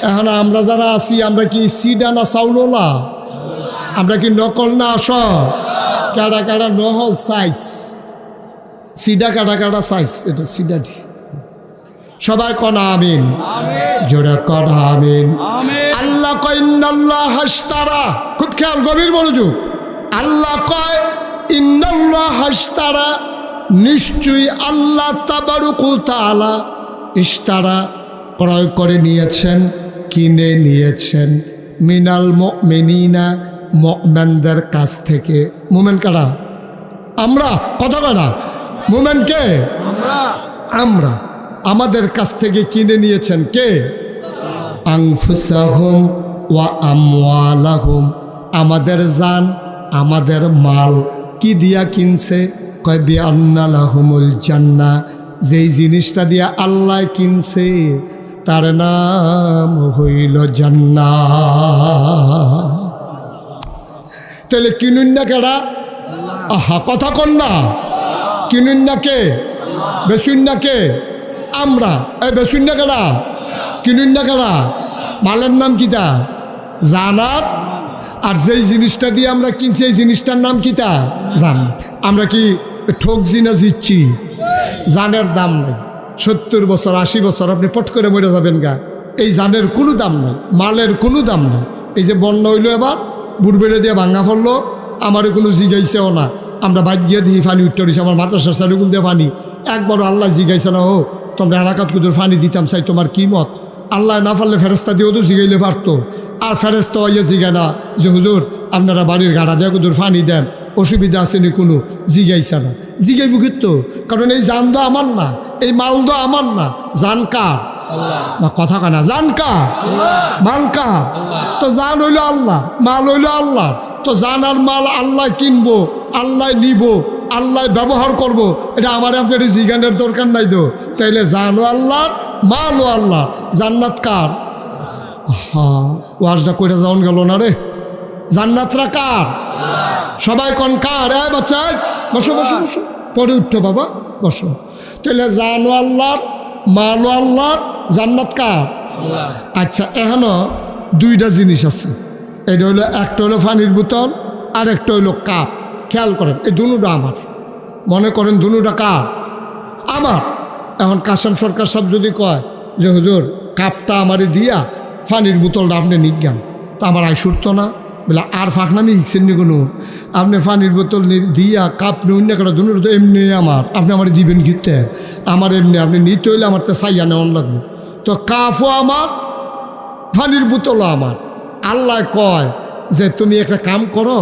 এখন আমরা যারা আছি আমরা কি সিডা না চাউলা আমরা কি নকল না আস কাটা কাটা নহল সাইজ সিডা কাটা কাটা সাইজ এটা সিডাটি সবাই কনা আমিন জোরে কনা আমিন আল্লাহ কয় ইন্নাল্লাহা আশতারা খুব খেয়াল গভীর মনোযোগ আল্লাহ কয় ইন্নাল্লাহা আশতারা নিশ্চয়ই আল্লাহ তাবারুকু তাআলা ইশতারা ক্রয় করে নিয়েছেন কিনে নিয়েছেন মিনাল মুমিনিনা মুমিনদের কাছ থেকে মুমিন কারা আমরা কথা কয় না মুমিন কে আমরা আমাদের কাছ থেকে কিনে নিয়েছেন কে আনফুসাহুম ওয়া আমওয়ালাহুম আমাদের জান আমাদের মাল কি দিয়া কিনছে কয় বিআন্না লাহুমুল জান্নাহ যেই জিনিসটা দিয়া আল্লাহ কিনছে তার নাম হইল জান্নাত তাহলে কিনুন না কেডা আহা কথা কন না কিনুন না কে বেচুন না কে আমরা এই বেচুন না কেডা কিনুন না কেডা মালের নাম কিতা জানার আর যেই জিনিসটা দিয়ে আমরা কিনছি এই জিনিসটার নাম কিতা জান আমরা কি ঠকছি না জিতছি জানের দাম নেই 70 বছর 80 বছর আপনি পট করে মরে যাবেন গা এই জানের কোনো দাম নেই মালের কোনো দাম নেই এই যে বন্যা হইলো এবার বুড়বেড়ে দিয়ে ভাঙা ফেললো আমারও কোনো জিগাইছেও না আমরা বাইক গিয়ে দিয়ে পানি উঠতে রয়েছি আমার মাদ্রাসার সাইডগুলো দিয়ে পানি একবারও আল্লাহ জিগাইছে না ও তোমরা এলাকাত কুদুর পানি দিতাম চাই তোমার কি মত আল্লাহ না পারলে ফেরেস্তা দিয়েও তো জিগাইলে পারতো আর ফেরেস্তা ইয়ে জিগায় না যে হুজুর আপনারা বাড়ির গাড়া দিয়ে কুদুর পানি দেন অসুবিধা আসেনি কোনো জিগাইছে না জিগাইব কিন্তু কারণ এই জান তো আমার না এই মাল তো আমার না জান কার না কথা কানা জান কার মাল কার তো জান হইল আল্লাহ মাল হইল আল্লাহ তো জান আর মাল আল্লাহ কিনবো আল্লাহ নিব আল্লাহ ব্যবহার করব এটা আমার আপনার জিগানের দরকার নাই তো তাইলে জানও আল্লাহ মালও আল্লাহ জান্নাত কার হ্যাঁ ওয়াজটা কইরা যাওন গেল না রে জান্নাতরা কার সবাই কন কার বাচ্চা বসো বসো বসো পরে উঠতো বাবা বসো তাহলে জানো আল্লাহর মালও আল্লাহর জান্নাত কার আচ্ছা এখনো দুইটা জিনিস আছে এটা হলো একটা হলো পানির বোতল আর একটা হইলো কাপ। খেয়াল করেন এই দুটা আমার, মনে করেন দুটা কাপ আমার। এখন কাসেম সরকার সাহেব যদি কয় যে হুজুর কাপটা আমারে দিয়া পানির বোতলটা আপনি নিজ্ঞান, তা আমার আয় সুরত না বলে আর ফাঁকনামি শিখছেন নি কোনো? আপনি পানির বোতল দিয়া কাপ নিয়ে অন্য একটা দুটো তো এমনি আমার, আপনি আমার দিবেন ঘিরতে আমার এমনি আপনি নিতে হইলে আমার তো চাইয়া নেওয়ান লাগবে। তো কাপও আমার পানির বোতলও আমার। আল্লাহ কয় যে তুমি একটা কাম করো,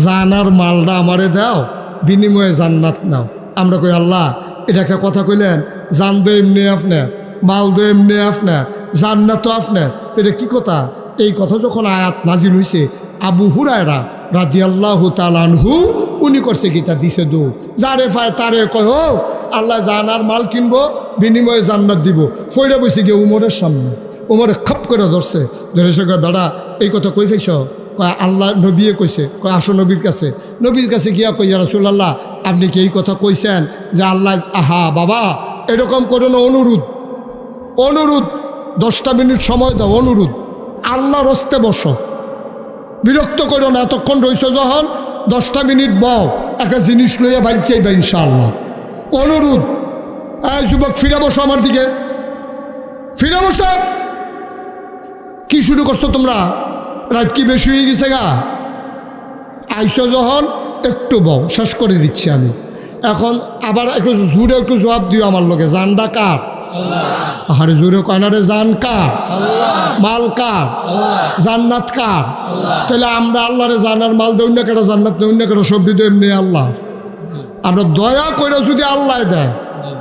জানার মালটা আমারে দাও, বিনিময়ে জান্নাত নাও। আমরা কই আল্লাহ এটা একটা কথা কইলেন, জান দো এমনি আপনার, মাল দো এমনি আপনার, জান্নাতও আপনার, তো এটা কী কথা? এই কথা যখন আয়াত নাজিল হইছে, আবু হুরায়রা রাদিয়াল্লাহু তাআলা আনহু উনি করছে কি তা দিছে দো, যারে পায় তারে কয় ও আল্লাহ জানার মাল কিনবো, বিনিময়ে জান্নাত দিব। ফইরা বসে গিয়ে উমরের সামনে, উমরে খপ করে ধরছে, ধরে সে কয় বেড়া এই কথা কইছিস? কয় আল্লাহ নবীয়ে কইছে। কয় আসো নবীর কাছে। নবীর কাছে গিয়া কই ইয়া রাসূলুল্লাহ আপনি কি এই কথা কইছেন যে আল্লাহ, আহা বাবা এরকম করো না, অনুরোধ অনুরোধ 10টা মিনিট সময় দাও, অনুরোধ আল্লাহর হস্তে বসো, বিরক্ত করো না, এতক্ষণ রইছ যখন 10টা মিনিট বও, একটা জিনিস লইয়া বাইচাই বা ইনশাআল্লাহ, অনুরোধ। যুবক ফিরে বসো, আমার দিকে ফিরে বসো। কি শুরু করছো তোমরা? রাত কি বেশি হয়ে গেছে গা? আইসো যখন একটু বও, শেষ করে দিচ্ছি আমি। এখন আবার একটু জোরে একটু জবাব দিও আমার লোকে, জানডা কার? আরে জোরে কয়নারে, জান কার? মাল কার? জান্নাত কার? তাহলে আমরা আল্লাহরে জানার মাল দেই না কেন, জান্নাত দেই না কেন, সব দিতে এমনি আল্লাহ। আমরা দয়া করে যদি আল্লাহ দেয়,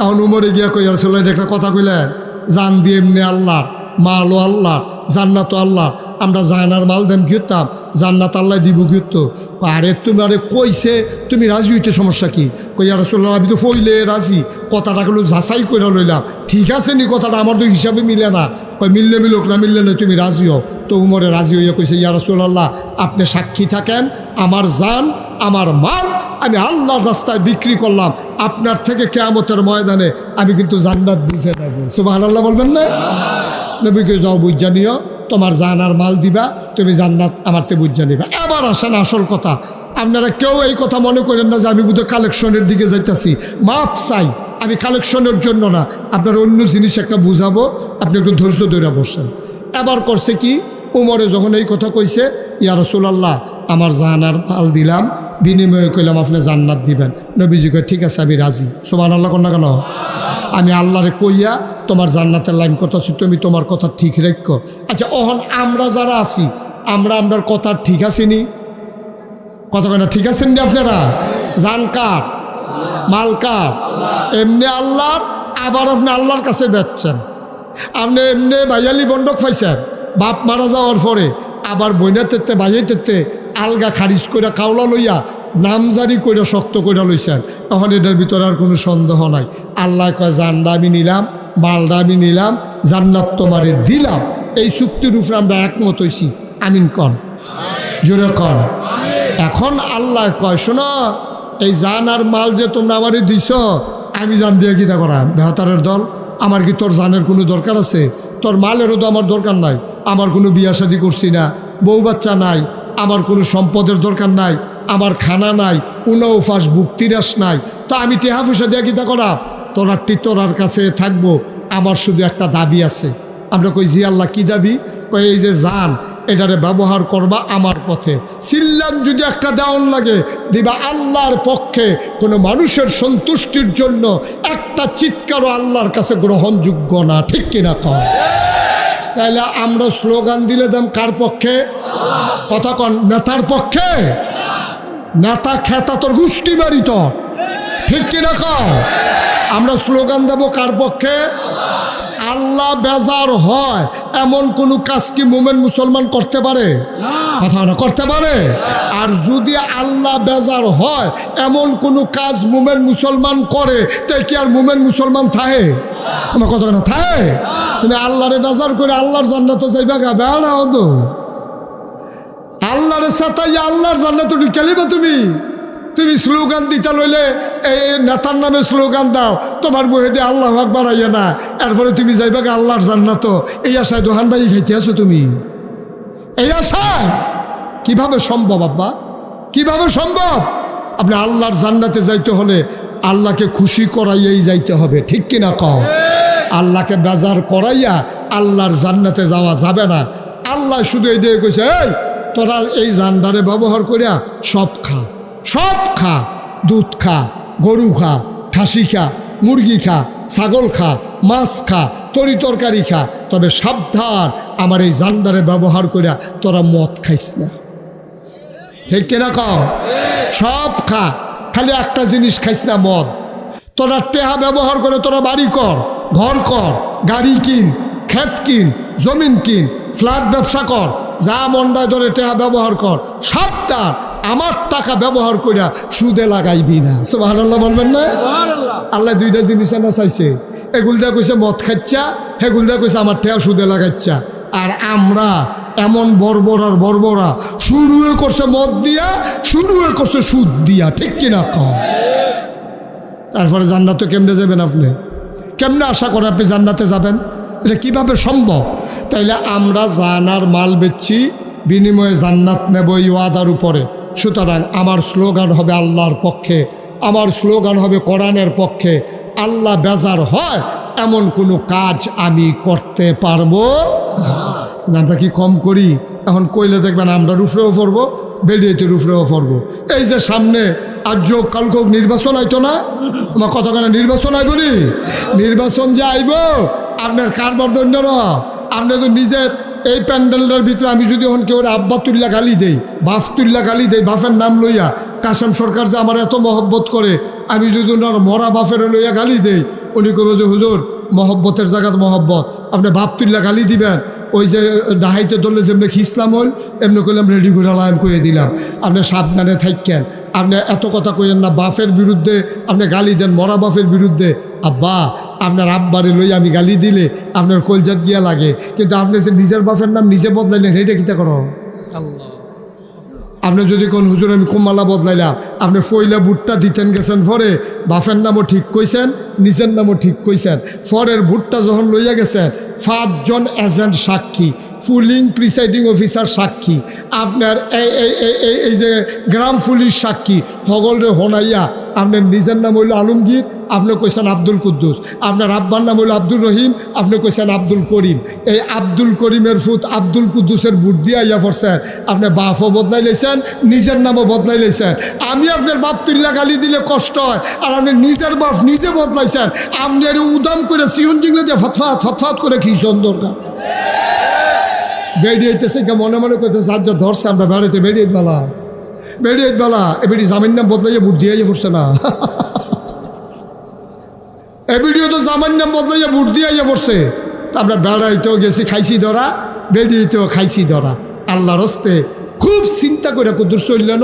এখন উমরে গিয়া কই আর চলে একটা কথা কইলেন, জান দিয়ে এমনি আল্লাহ, মালও আল্লাহ, জান্নাতও আল্লাহ, আমরা জানার মাল দেম কিতাম, জান্নাত আল্লাহ দিব কিত। আরে তুমি আরে কইছে তুমি রাজি হইতে সমস্যা কি? কই আর রাসূলুল্লাহ আমি তো ফইলে রাজি, কথাটা গুলো যাচাই করে লইলাম, ঠিক আছে নি কথাটা আমার তো হিসাবে মিলে না। কই মিললে মিলুক, না মিললে না তুমি রাজি হও। তো উমরে রাজি হইয়া কইছে ইয়া রাসূলুল্লাহ আপনি সাক্ষী থাকেন, আমার জান আমার মাল আমি আল্লাহর রাস্তায় বিক্রি করলাম, আপনার থেকে কিয়ামতের ময়দানে আমি কিন্তু জান্নাত বুঝে নেব। সুবহানাল্লাহ বলবেন না? নবীকে যাও বুঝা নিও, তোমার জান আর মাল দিবা, তুমি জান্নাত আমারতে বুঝা নিবা। এবার আসেন আসল কথা। আপনারা কেউ এই কথা মনে করেন না যে আমি বুধ কালেকশনের দিকে যাইতেছি, মাপ চাই, আমি কালেকশনের জন্য না, আপনার অন্য জিনিস একটা বুঝাবো, আপনি একটু ধৈর্য ধরে বসেন। এবার করছে কি, উমরে যখন এই কথা কইছে, ইয়া রাসূলুল্লাহ আমার জান আর মাল দিলাম, বিনিময়ে কইলাম আপনি জান্নাত দিবেন। নবীজি কয় ঠিক আছে আমি রাজি। সুবহানাল্লাহ কোন না কেন? আমি আল্লাহরে কইয়া তোমার জান্নাতের লাইন করতেছি, তুমি তোমার কথা ঠিক রেখো। আচ্ছা অহন আমরা যারা আছি, আমরার কথা ঠিক আছিনি? কথা কেন ঠিক আছেন নি আপনারা? জান কার? মাল কার? এমনি আল্লাহর। আবার আপনি আল্লাহর কাছে বেচছেন। আপনি এমনি ভাইয়ালি বন্ধক পাইছেন, বাপ মারা যাওয়ার পরে আবার বইনা তেতে ভাইয়াই তেতে আলগা খারিজ করে কাউলা লইয়া নামজারি করে শক্ত করে লইছেন। তখন এটার ভিতরে আর কোনো সন্দেহ নাই। আল্লাহ কয় জানটা আমি নিলাম, মালটা আমি নিলাম, জান্নাত তোমারে দিলাম। এই চুক্তির উপরে আমরা একমত হইছি। আমিন কন, জোরে কন। এখন আল্লাহ কয় শোনো, এই জান আর মাল যে তোমরা আমারে দিছ, আমি জান দিয়ে কিতা করা বেহতারের দল? আমার কি তোর জানের কোনো দরকার আছে? তোর মালেরও তো আমার দরকার নাই। আমার কোনো বিয়া শাদি করছি না, বউ বাচ্চা নাই, আমার কোনো সম্পদের দরকার নাই, আমার খানা নাই, উনৌফাস বুক্তিরাস নাই, তো আমি টেহা পয়সা দিয়ে কিতা করা? তোরারটি তোরার কাছে থাকবো। আমার শুধু একটা দাবি আছে। আমরা কই জি আল্লাহ কি দাবি? কই এই যে জান এটারে ব্যবহার করবা আমার পথে, সিল্লাম যদি একটা দেওয়ান লাগে দিবা আল্লাহর পক্ষে। কোনো মানুষের সন্তুষ্টির জন্য একটা চিৎকারও আল্লাহর কাছে গ্রহণযোগ্য না, ঠিক কিনা কন? তাইলে আমরা স্লোগান দিলে দাম কার পক্ষে? কথা কন, নেতার পক্ষে? নেতা খেতা তোর গোষ্ঠী মারি তোর, ঠিক কিনা কন? আমরা স্লোগান দেব কার পক্ষে? আল্লাহ বেজার হয় এমন কোনো কাজ কি মোমেন মুসলমান করতে পারে? কথা না, করতে পারে? আর যদি আল্লাহ বেজার হয় এমন কোনো কাজ মোমেন মুসলমান করে, তাই কি আর মোমেন মুসলমান থাকে? আমার কথা না থাকে? তুমি আল্লাহরে বেজার করে আল্লাহর জান্নাতে যাইবা গা? বেড়া হতো আল্লাহরে সাতাইয়া আল্লাহর জান্নাতে ঢুকালিবা তুমি? তুমি স্লোগান দিতে লইলে এই নেতার নামে স্লোগান দাও, তোমার মুখে দিয়ে আল্লাহ আকবার আইয়া না, এরপরে তুমি যাইবা আল্লাহর জান্নাত। এই আশায় দোহান ভাই খাইতে আছো তুমি? এই আশায় কিভাবে সম্ভব আব্বা? কিভাবে সম্ভব? আপনি আল্লাহর জান্নাতে যাইতে হলে আল্লাহকে খুশি করাইয়াই যাইতে হবে, ঠিক কিনা কও? আল্লাহকে বেজার করাইয়া আল্লাহর জান্নাতে যাওয়া যাবে না। আল্লাহ শুধু এই দিয়ে কইছে, এই তোরা এই জান্ডারে ব্যবহার করিয়া সব খা, সব খা, দুধ খা, গরু খা, খাসি খা, মুরগি খা, ছাগল খা, মাছ খা, তরি তরকারি খা, তবে সাবধান আমার এই জান্ডারে ব্যবহার করিয়া তোরা মদ খাইস না, ঠিক কিনা কও? সব খা, খালি একটা জিনিস খাইস না, মদ। তোরা টেহা ব্যবহার করে তোরা বাড়ি কর, ঘর কর, গাড়ি কিন, ক্ষেত কিন, জমিন কিন, ফ্ল্যাট ব্যবসা কর, যা মন্ডায় ধরে টেহা ব্যবহার কর, সাবধান আমার টাকা ব্যবহার করিয়া সুদে লাগাইবি না। সুবহানাল্লাহ বলবেন না? আল্লাহ দুইটা জিনিস না চাইছে, এগুলদা কইছে মদ খাচ্ছা, হেগুলদা কইছে আমার টেহা সুদে লাগাচ্ছা। আর আমরা এমন বর্বরার বর্বরা, শুরুও করছে মদ দিয়া, শুরুও করছে সুদ দিয়া, ঠিক কিনা কম? তারপরে জান্নাতে কেমনে যাবেন আপনি? কেমনে আশা করেন আপনি জান্নাতে যাবেন? এটা কিভাবে সম্ভব? তাইলে আমরা জানার মাল বেচছি, বিনিময়ে জান্নাত নেব এই ওয়াদার উপরে। সুতরাং আমার স্লোগান হবে আল্লাহর পক্ষে, আমার স্লোগান হবে কোরআনের পক্ষে। আল্লাহ বেজার হয় এমন কোনো কাজ আমি করতে পারবো না। আমরা কি কম করি? এখন কইলে দেখবেন আমরা রুফরেও পড়বো, বেরিয়েতে রুফরেও পড়বো। এই যে সামনে আজ কালকে নির্বাচন আইতো না, আমার কতখানে নির্বাচন আইব নি? নির্বাচন যে আইব আপনার কারবার দৈন্য, আপনি তো নিজের এই প্যান্ডেলটার ভিতরে আমি যদি এখন কেউ আব্বা তুল্লা গালি দেই, বাফ তুল্লা গালি দেই, বাফের নাম লইয়া, কাসেম সরকার যে আমার এত মহব্বত করে, আমি যদি ওনার মরা বাফের লইয়া গালি দেই, উনি করবো যে হুজুর মহব্বতের জায়গাত মহব্বত, আপনি বাপ তুল্লা গালি দিবেন, ওই যে ডাহাইতে ধরলে যেমনি খিসলাম হল এমনি করলাম রেডি করে লাইম কয়ে দিলাম। আপনি সাবধানে থাকেন, আপনি এত কথা কইেন না বাফের বিরুদ্ধে আপনি গালি দেন, মরা বাফের বিরুদ্ধে। আব্বা আপনার আব্বারে লই আমি গালি দিলে আপনার কলজাত গিয়া লাগে, কিন্তু আপনি যে নিজের বাফের নাম নিজে বদলাইলেন, হেঁটে কিতা করো? আপনি যদি কোন হুজুর আমি কুমালা বদলাইলাম, আপনি ফইলা বুটটা দিতেন গেছেন, পরে বাফের নামও ঠিক কইছেন, নিজের নামও ঠিক কইছেন, পরের বুটটা যখন লইয়া গেছেন 5 জন এজেন্ট সাক্ষী, পুলিং প্রিসাইডিং অফিসার সাক্ষী, আপনার এই যে গ্রাম পুলিশ সাক্ষী, হগলরে হোনাইয়া আপনার নিজের নাম হইল আলমগীর, আপনি কইছেন আব্দুল কুদ্দুস, আপনার আব্বার নাম হইল আব্দুল রহিম, আপনি কইছেন আব্দুল করিম। এই আব্দুল করিমের ফুত আব্দুল কুদ্দুসের বুট দিয়া ইয়া পড়ছেন, আপনি বাপও বদলাই লেছেন, নিজের নামও বদলাই লেছেন। আমি আপনার বাপ তুল্লা গালি দিলে কষ্ট হয়, আর আপনি নিজের বাপ নিজে বদলাইছেন, আপনি আর উদাম করে সিউন জিংলে দিয়ে ফতফাত ফতফাত করে কি দরকার? বেরিয়েতেছে কে মনে মনে করতেছে আর যা ধরছে আমরা বেড়াইতে বেরিয়ে বেলা এবারে জামিন নাম বদলাইয়া বুট দিয়ে পড়ছে না, এ ভিডিও তো জামার নাম বদলাইয়া বুট দিয়ে পড়ছে। তা আমরা বেড়াইতেও গেছি খাইছি ধরা, বেরিয়েতেও খাইছি ধরা। আল্লাহর হস্তে খুব চিন্তা করে কুদুর চললেন,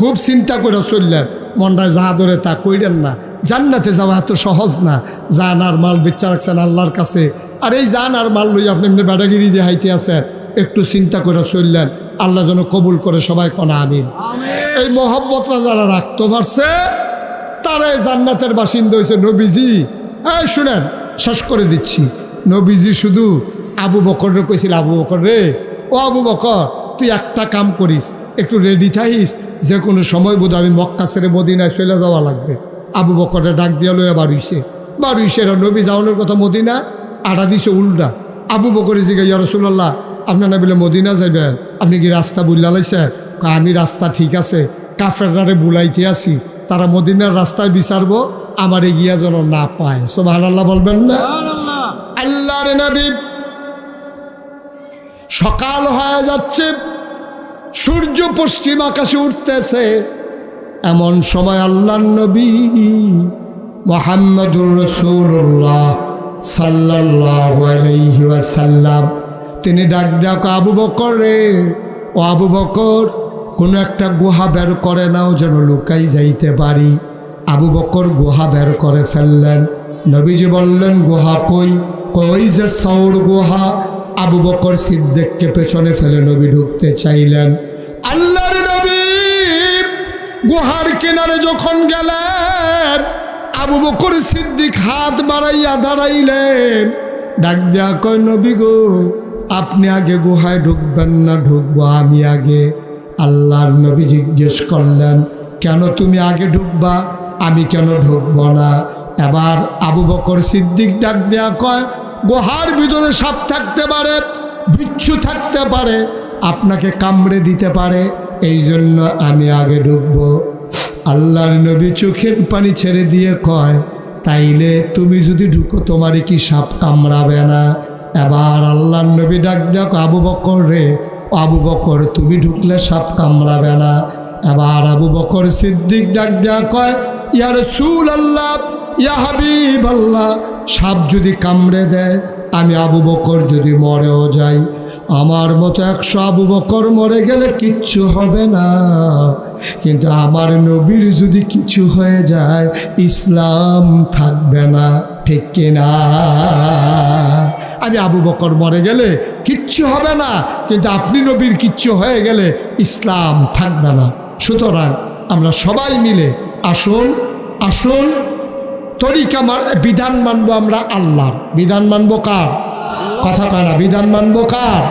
খুব চিন্তা করে চললেন, মনটায় যা ধরে তা কইলেন না। জান্নাতে যাওয়া এত সহজ না, জান আর মাল বেচা রাখছেন আল্লাহর কাছে, আর এই জান আর মাল লই আপনি এমনি বেড়াগিরি দিয়ে হাইতে আছেন, একটু চিন্তা করে চললেন, আল্লাহ যেন কবুল করে সবাই কনা আমিন। এই মহব্বতরা যারা রাখতে পারছে তারাই জান্নাতের বাসিন্দা হয়েছে। নবীজি হ্যাঁ শুনেন, শেষ করে দিচ্ছি, নবীজি শুধু আবু বকররে কইছিল, আবু বকর রে, ও আবু বকর তুই একটা কাম করিস, একটু রেডি থাকিস, যে কোনো সময় বোধ আমি মক্কা ছেড়ে মদিনায় চলে যাওয়া লাগবে। আবু বকরে ডাক দিয়া লইয়া বাড়ুইছে নবী যাওয়ানোর কথা মদিনা, আড়া দিছে উল্টা। আবু বকরে জিজ্ঞাসা ইয়া রাসূলুল্লাহ আপনার না বলে মদিনা যাইবেন, আপনি কি রাস্তা বুল্লা লাইছেন? আমি রাস্তা ঠিক আছে, কাফেররারে বুলাইতে আসি, তারা মদিনার রাস্তায় বিচারবো, আমার এগিয়া যেন না পায়। সুবহানাল্লাহ বলবেন না? আল্লাহর নবী সকাল হয়ে যাচ্ছে, সূর্য পশ্চিম আকাশে উঠতেছে, এমন সময় আল্লাহর নবী মুহাম্মদুর রাসূলুল্লাহ সাল্লাল্লাহু আলাইহি ওয়াসাল্লাম তিনি ডাক দেয়া আবু বকর রে, ও আবু বকর কোনো একটা গুহা বের করে নাও যেন লুকাই যাইতে পারি। আবু বকর গুহা বের করে ফেললেন। নবীজি বললেন গুহা কই যে সৌর গুহা। আবু বকর সিদ্দিককে পেছনে ফেলে নবী ঢুকতে চাইলেন। আল্লাহর নবী গুহার কিনারে যখন গেলেন, আবু বকর সিদ্দিক হাত বাড়াইয়া দাঁড়াইলেন, ডাক দেয়া কয় নবী গো আপনি আগে গুহায় ঢুকবেন না ঢুকবো আমি আগে? আল্লাহর নবী জিজ্ঞেস করলেন, কেন তুমি আগে ঢুকবা, আমি কেন ঢুকব না? এবার আবু বকর সিদ্দিক ডাক দেয়া কয়, গুহার ভিতরে সাপ থাকতে পারে, বিচ্ছু থাকতে পারে, আপনাকে কামড়ে দিতে পারে, এই জন্য আমি আগে ঢুকব। আল্লাহর নবী চোখের পানি ছেড়ে দিয়ে কয়, তাইলে তুমি যদি ঢুকো তোমারই কি সাপ কামড়াবে না? এবার আল্লাহর নবী ডাক দেয়া কয়, আবু বকর রে, আবু বকর তুমি ঢুকলে সাপ কামড়াবে না। এবার আবু বকর সিদ্দিক ডাক দেয়া কয়, ইয়া রাসূলুল্লাহ, ইয়া হাবিবাল্লাহ, সাপ যদি কামড়ে দেয়, আমি আবু বকর যদি মরেও যাই, আমার মতো 100 আবু বকর মরে গেলে কিচ্ছু হবে না, কিন্তু আমার নবীর যদি কিছু হয়ে যায় ইসলাম থাকবে না, ঠিক কিনা? আমি আবু বকর মরে গেলে কিচ্ছু হবে না, কিন্তু আপনি নবীর কিচ্ছু হয়ে গেলে ইসলাম থাকবে না। সুতরাং আমরা সবাই মিলে আসুন আসুন তরিকা বিধান মানবো আমরা আল্লাহর, বিধান মানবো কার? কথা কয় না, বিধান মানবো কার?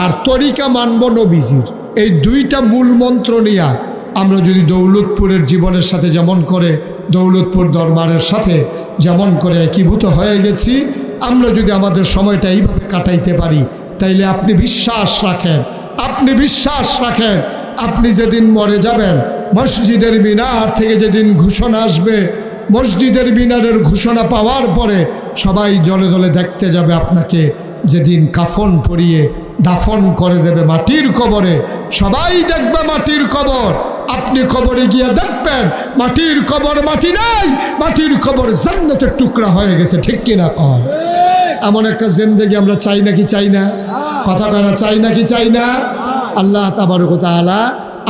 আর তরিকা মানবো নবীজির। এই দুইটা মূল মন্ত্র নিয়ে আমরা যদি দৌলতপুরের জীবনের সাথে যেমন করে, দৌলতপুর দরবারের সাথে যেমন করে একীভূত হয়ে গেছি, আমরা যদি আমাদের সময়টা এইভাবে কাটাইতে পারি, তাইলে আপনি বিশ্বাস রাখেন, আপনি বিশ্বাস রাখেন, আপনি যেদিন মরে যাবেন, মসজিদের মিনার থেকে যেদিন ঘোষণা আসবে, মসজিদের মিনারের ঘোষণা পাওয়ার পরে সবাই দলে দলে দেখতে যাবে আপনাকে, যেদিন কাফন পরিয়ে দাফন করে দেবে মাটির কবরে, সবাই দেখবে মাটির কবর, আপনি কবরে গিয়ে দেখবেন মাটির কবর মাটি নাই, মাটির কবর জান্নাতের টুকরা হয়ে গেছে, ঠিক কিনা কন? এমন একটা জিন্দেগি আমরা চাই নাকি চাই না? কথা কানা চাই নাকি চাই না? আল্লাহ তাবারক ওয়া তাআলা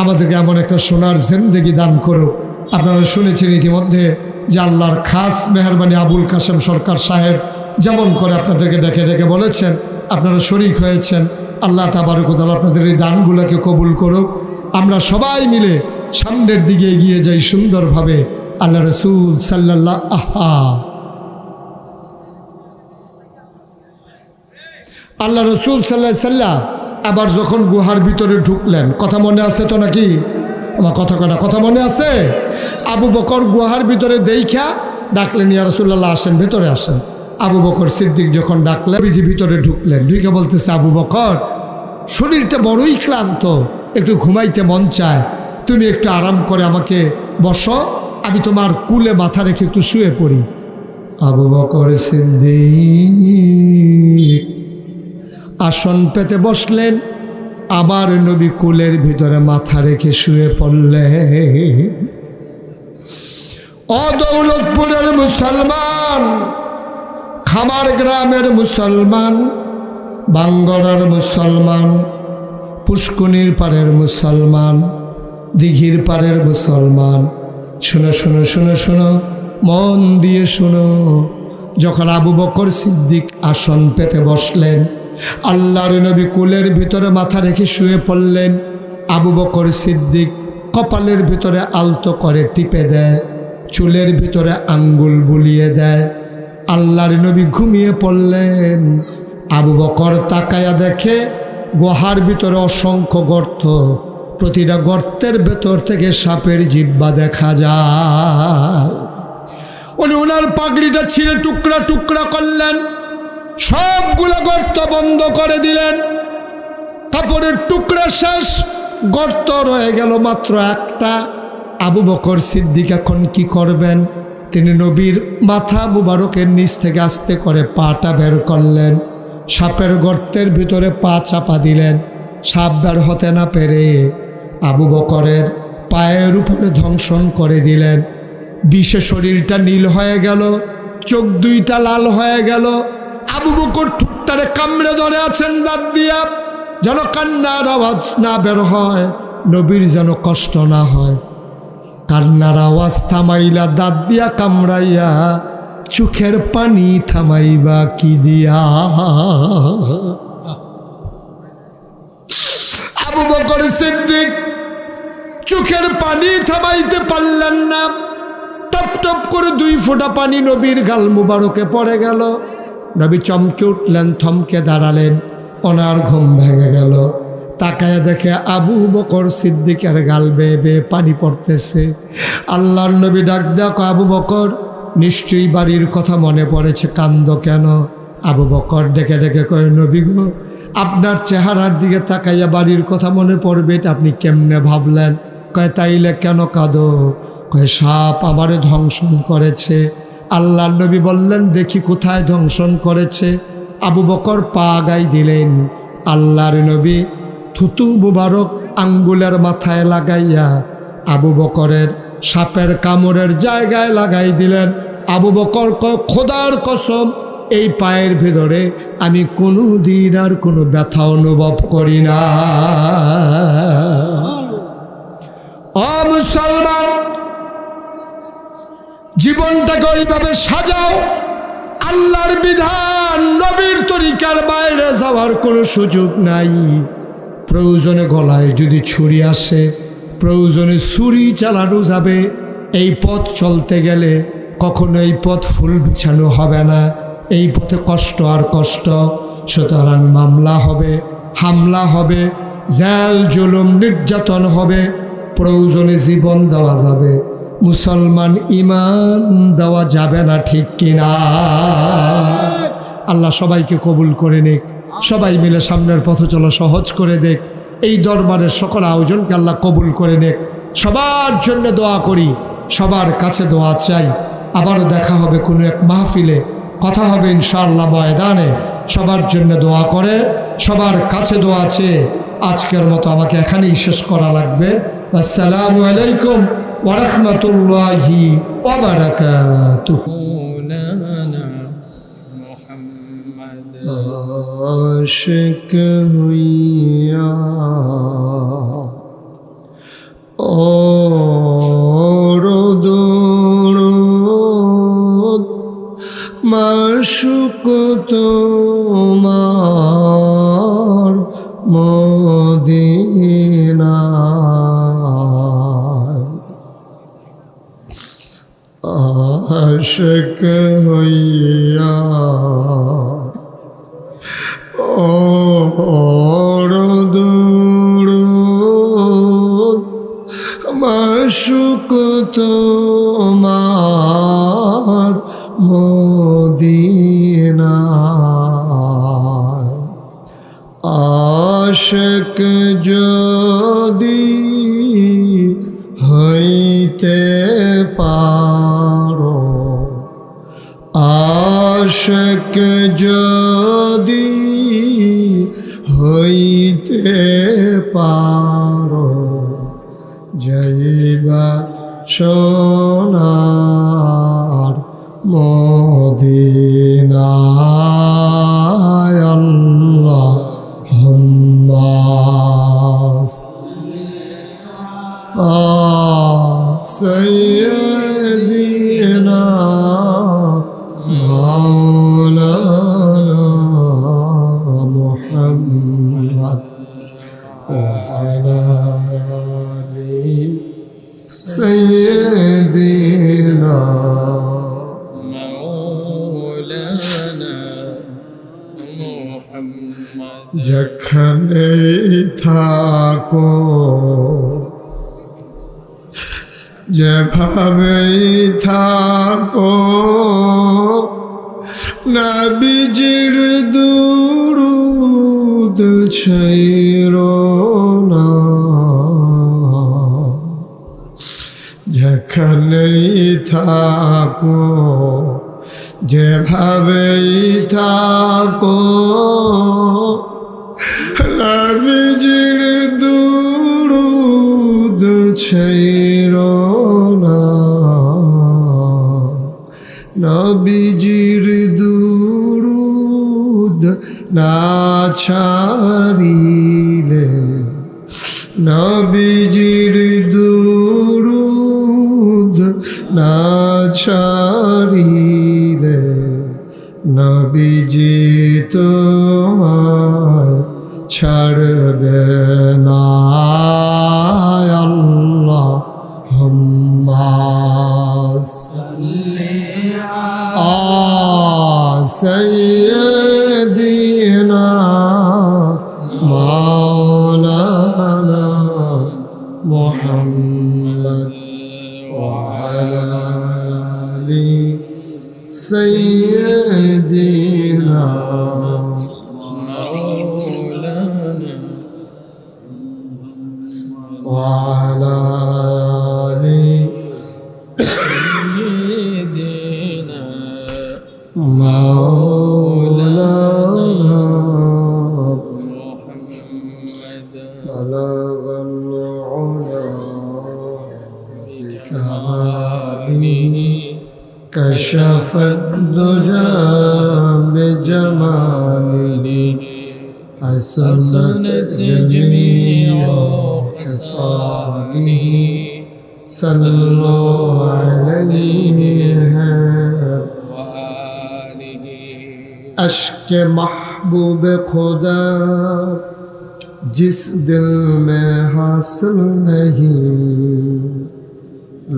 আমাদেরকে এমন একটা সোনার জিন্দেগি দান করুক। আপনারা শুনেছেন ইতিমধ্যে যে আল্লাহর খাস মেহরবানি আবুল কাসেম সরকার সাহেব যেমন করে আপনাদেরকে ডেকে ডেকে বলেছেন, আপনারা শরীক হয়েছেন। আল্লাহ তাবারক ওয়া তাআলা আপনাদের এই দানগুলোকে কবুল করুক। আমরা সবাই মিলে সামনের দিকে এগিয়ে যাই সুন্দরভাবে। আল্লাহ রাসূল সাল্লাল্লাহু আলাইহি সাল্লাম আবার যখন গুহার ভিতরে ঢুকলেন, কথা মনে আছে তো নাকি? আমার কথা মনে আছে? আবু বকর গুহার ভিতরে দেখা ডাকলেন, ইয়া রাসূলুল্লাহ আসেন, ভেতরে আসেন। আবু বকর সিদ্দিক যখন ডাকলেন, বিজি ভিতরে ঢুকলেন, ঢুকে বলতেছে, আবু বকর শরীরটা বড়ই ক্লান্ত, একটু ঘুমাইতে মন চায়, তুমি একটু আরাম করে আমাকে বসো, আমি তোমার কুলে মাথা রেখে একটু শুয়ে পড়ি। আবু বকর সিদ্দিক আসন পেতে বসলেন, আমার নবী কুলের ভিতরে মাথা রেখে শুয়ে পড়লেন। ও দৌলতপুরের মুসলমান, খামার গ্রামের মুসলমান, বাঙ্গরার মুসলমান, পুষ্কুনির পাড়ের মুসলমান, দিঘির পাড়ের মুসলমান, শোনো শোনো শোনো শোনো, মন দিয়ে শোনো। যখন আবু বকর সিদ্দিক আসন পেতে বসলেন, আল্লাহর নবী কুলের ভিতরে মাথা রেখে শুয়ে পড়লেন, আবু বকর সিদ্দিক কপালের ভিতরে আলতো করে টিপে দেয়, চুলের ভিতরে আঙ্গুল বুলিয়ে দেয়। আল্লাহর নবী ঘুমিয়ে পড়লেন। আবু বকর তাকায়া দেখে গুহার ভিতরে অসংখ্য গর্ত, প্রতিটা গর্তের ভেতর থেকে সাপের জিহ্বা দেখা যায়। উনি ওনার পাগড়িটা ছিঁড়ে টুকরা টুকরা করলেন, সবগুলো গর্ত বন্ধ করে দিলেন। কাপড়ের টুকরা শেষ, গর্ত রয়ে গেল মাত্র একটা। আবু বকর সিদ্দিক এখন কি করবেন? তিনি নবীর মাথা মুবারকের নিচ থেকে আস্তে করে পাটা বের করলেন, সাপের গর্তের ভিতরে পা চাপা দিলেন। সাপ বের হতে না পেরে আবু বকরের পায়ের উপরে ধ্বংসন করে দিলেন। বিষে শরীরটা নীল হয়ে গেল, চোখ দুইটা লাল হয়ে গেল। আবু বকর ঠুটটারে কামড়ে ধরে আছেন দাঁত দিয়া, যেন কান্নার আওয়াজ না বের হয়, নবীর যেন কষ্ট না হয়। কান্নার আওয়াজ থামাইলা দাঁত দিয়া কামড়াইয়া, চোখের পানি থামাইবা কি দিয়া? আবু বকর সিদ্দিক চোখের পানি থামাইতে পারলেন না। টপ টপ করে 2 ফোঁটা পানি নবীর গাল মুবারকে পড়ে গেল। নবী চমকে উঠলেন, থমকে দাঁড়ালেন, ওনার ঘুম ভেঙে গেল। তাকায়া দেখে আবু বকর সিদ্দিকের গাল বেয়ে বেয়ে পানি পড়তেছে। আল্লাহর নবী ডাক দেখো, আবু বকর নিশ্চয়ই বাড়ির কথা মনে পড়েছে, কান্দ কেন? আবু বকর ডেকে ডেকে কয়, নবী গো, আপনার চেহারার দিকে তাকাইয়া বাড়ির কথা মনে পড়বে, এটা আপনি কেমনে ভাবলেন? কয় তাইলে কেন কাঁদো? কয় সাপ আমারে ধ্বংসন করেছে। আল্লাহর নবী বললেন, দেখি কোথায় ধ্বংসন করেছে। আবু বকর পা গাই দিলেন। আল্লাহর নবী থুতু মুবারক আঙ্গুলের মাথায় লাগাইয়া আবু বকরের সাপের কামড়ের জায়গায় লাগাই দিলেন। আবু বকর কয়, খোদার কসম, এই পায়ের ভেতরে আমি কোনো দিন আর কোনো ব্যথা অনুভব করি না। ও মুসলমান, জীবনটাকে ওইভাবে সাজাও। আল্লাহর বিধান, নবীর তরিকার বাইরে যাওয়ার কোনো সুযোগ নাই। প্রয়োজনে গলায় যদি ছুরি আসে, প্রয়োজনে ছুরি চালানো যাবে। এই পথ চলতে গেলে কখনো এই পথ ফুল বিছানো হবে না। এই পথে কষ্ট আর কষ্ট। সুতরাং মামলা হবে, হামলা হবে, জেল জুলুম নির্যাতন হবে, প্রয়োজনে জীবন দেওয়া যাবে। মুসলমান ইমান দেওয়া যাবে না, ঠিক কিনা? আল্লাহ সবাইকে কবুল করে নিক। সবাই মিলে সামনের পথ চলা সহজ করে দেখ। এই দরবারের সকল আয়োজনকে আল্লাহ কবুল করে নেক। সবার জন্য দোয়া করি, সবার কাছে দোয়া চাই। আবারও দেখা হবে কোনো এক মাহফিলে, কথা হবে ইনশাআল্লাহ ময়দানে। সবার জন্য দোয়া করে, সবার কাছে দোয়া চেয়ে আজকের মতো আমাকে এখানেই শেষ করা লাগবে। আসসালামু আলাইকুম ওয়া রাহমাতুল্লাহি ওয়া বারাকাতুহু। আশিক হইয়া ওরদুরুদ মাশুক তোমার মদিনায়। আশিক হইয়া ওরদুরুদ মাশুক তোমার মদিনায়। আশিক যদি হইতে পারো, আশিক যদি হইতে পারো, যাইবা সোনার মদিনায়। আল্লাহুম্মা সাইয়্যিদিনা মাওলানা মুহাম্মদ ওয়া আলা আলি সাইয়্যিদিনা মাওলানা মুহাম্মদ। যেখানে থাকো, যেভাবেই থাকো, নবীজির দুরূদ ছাইরো না। যেখানেই থাকো, যেভাবেই থাকো, নবীজির দুরূদ ছাইরো না। নবীজির দুরূদ না ছাড়িলে, নবীজির দুরূদ না ছাড়িলে, নবীজি তোমায় ছাড়বে না। আল্লাহুম্মা সাল্লি আলা সাইয়্যিদিনা মাওলানা سيدنا وعلى آله مولانا بلغ العلا بكماله كشف الدجى بجماله حسنت جميع خصاله صلوا عليه अश्क महबूब खुदा जिस दिल में हासिल नहीं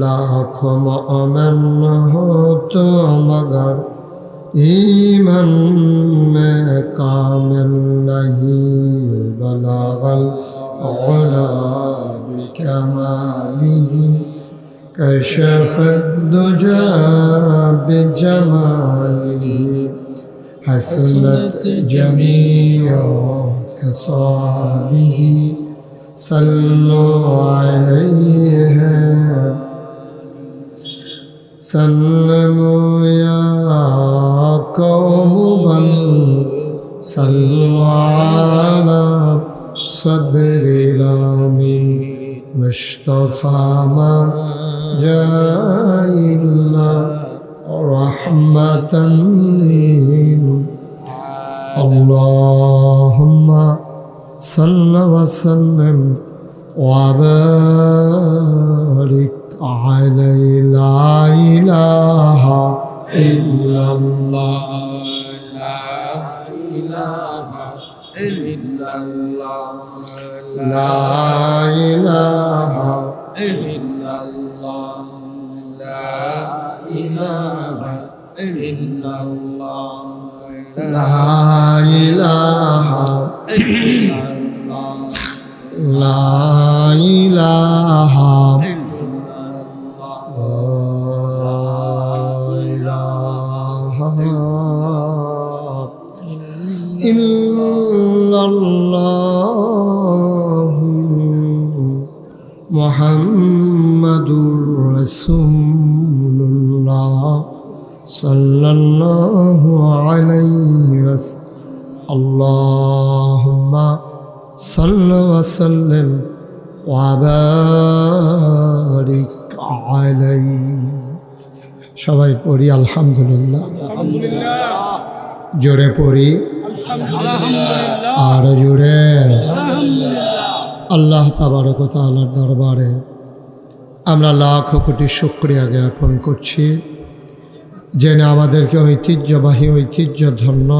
लाखों मोमिन हो तो मगर ईमान में कामिल नहीं बलागल उला बिकमालिही कशफ दुजा बिजमालिही حسنت جميع خصاله صلوا عليه سلموا يا قوم بل صلوا على صدر الأمين مصطفى ما جاء إلا رحمة اللهم صل وسلم وبارك عليه لا إله إلا الله لا إله إلا الله لا إله إلا الله لا إله إلا الله لا إله إلا الله لا إله إلا الله محمد رسول الله صلى الله عليه وسلم اللهم صل وسلم وبارك عليه সবাই পড়ি আলহামদুলিল্লাহ জোরে পড়ি আর জোরে আল্লাহ তাবারক ওয়া তাআলার দরবারে আমরা লাখ কোটি শুকরিয়া জ্ঞাপন করছি জেনে আমাদেরকে ঐতিহ্যবাহী ঐতিহ্যধন্য।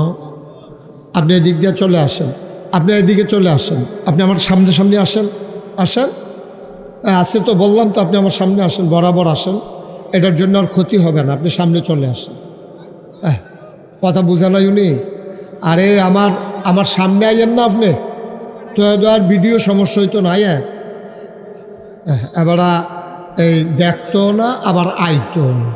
আপনি এদিক দিয়ে চলে আসেন, আপনি এদিকে চলে আসেন, আপনি আমার সামনে সামনে আসেন, আসেন আছে তো বললাম তো, আপনি আমার সামনে আসেন, বরাবর আসেন, এটার জন্য আর ক্ষতি হবে না, আপনি সামনে চলে আসেন। কথা বোঝা নাই উনি? আরে আমার সামনে আইয়েন না আপনি, তো আর ভিডিও সমস্যা হইতো না। এবার এই দেখতো না আবার আইতো না।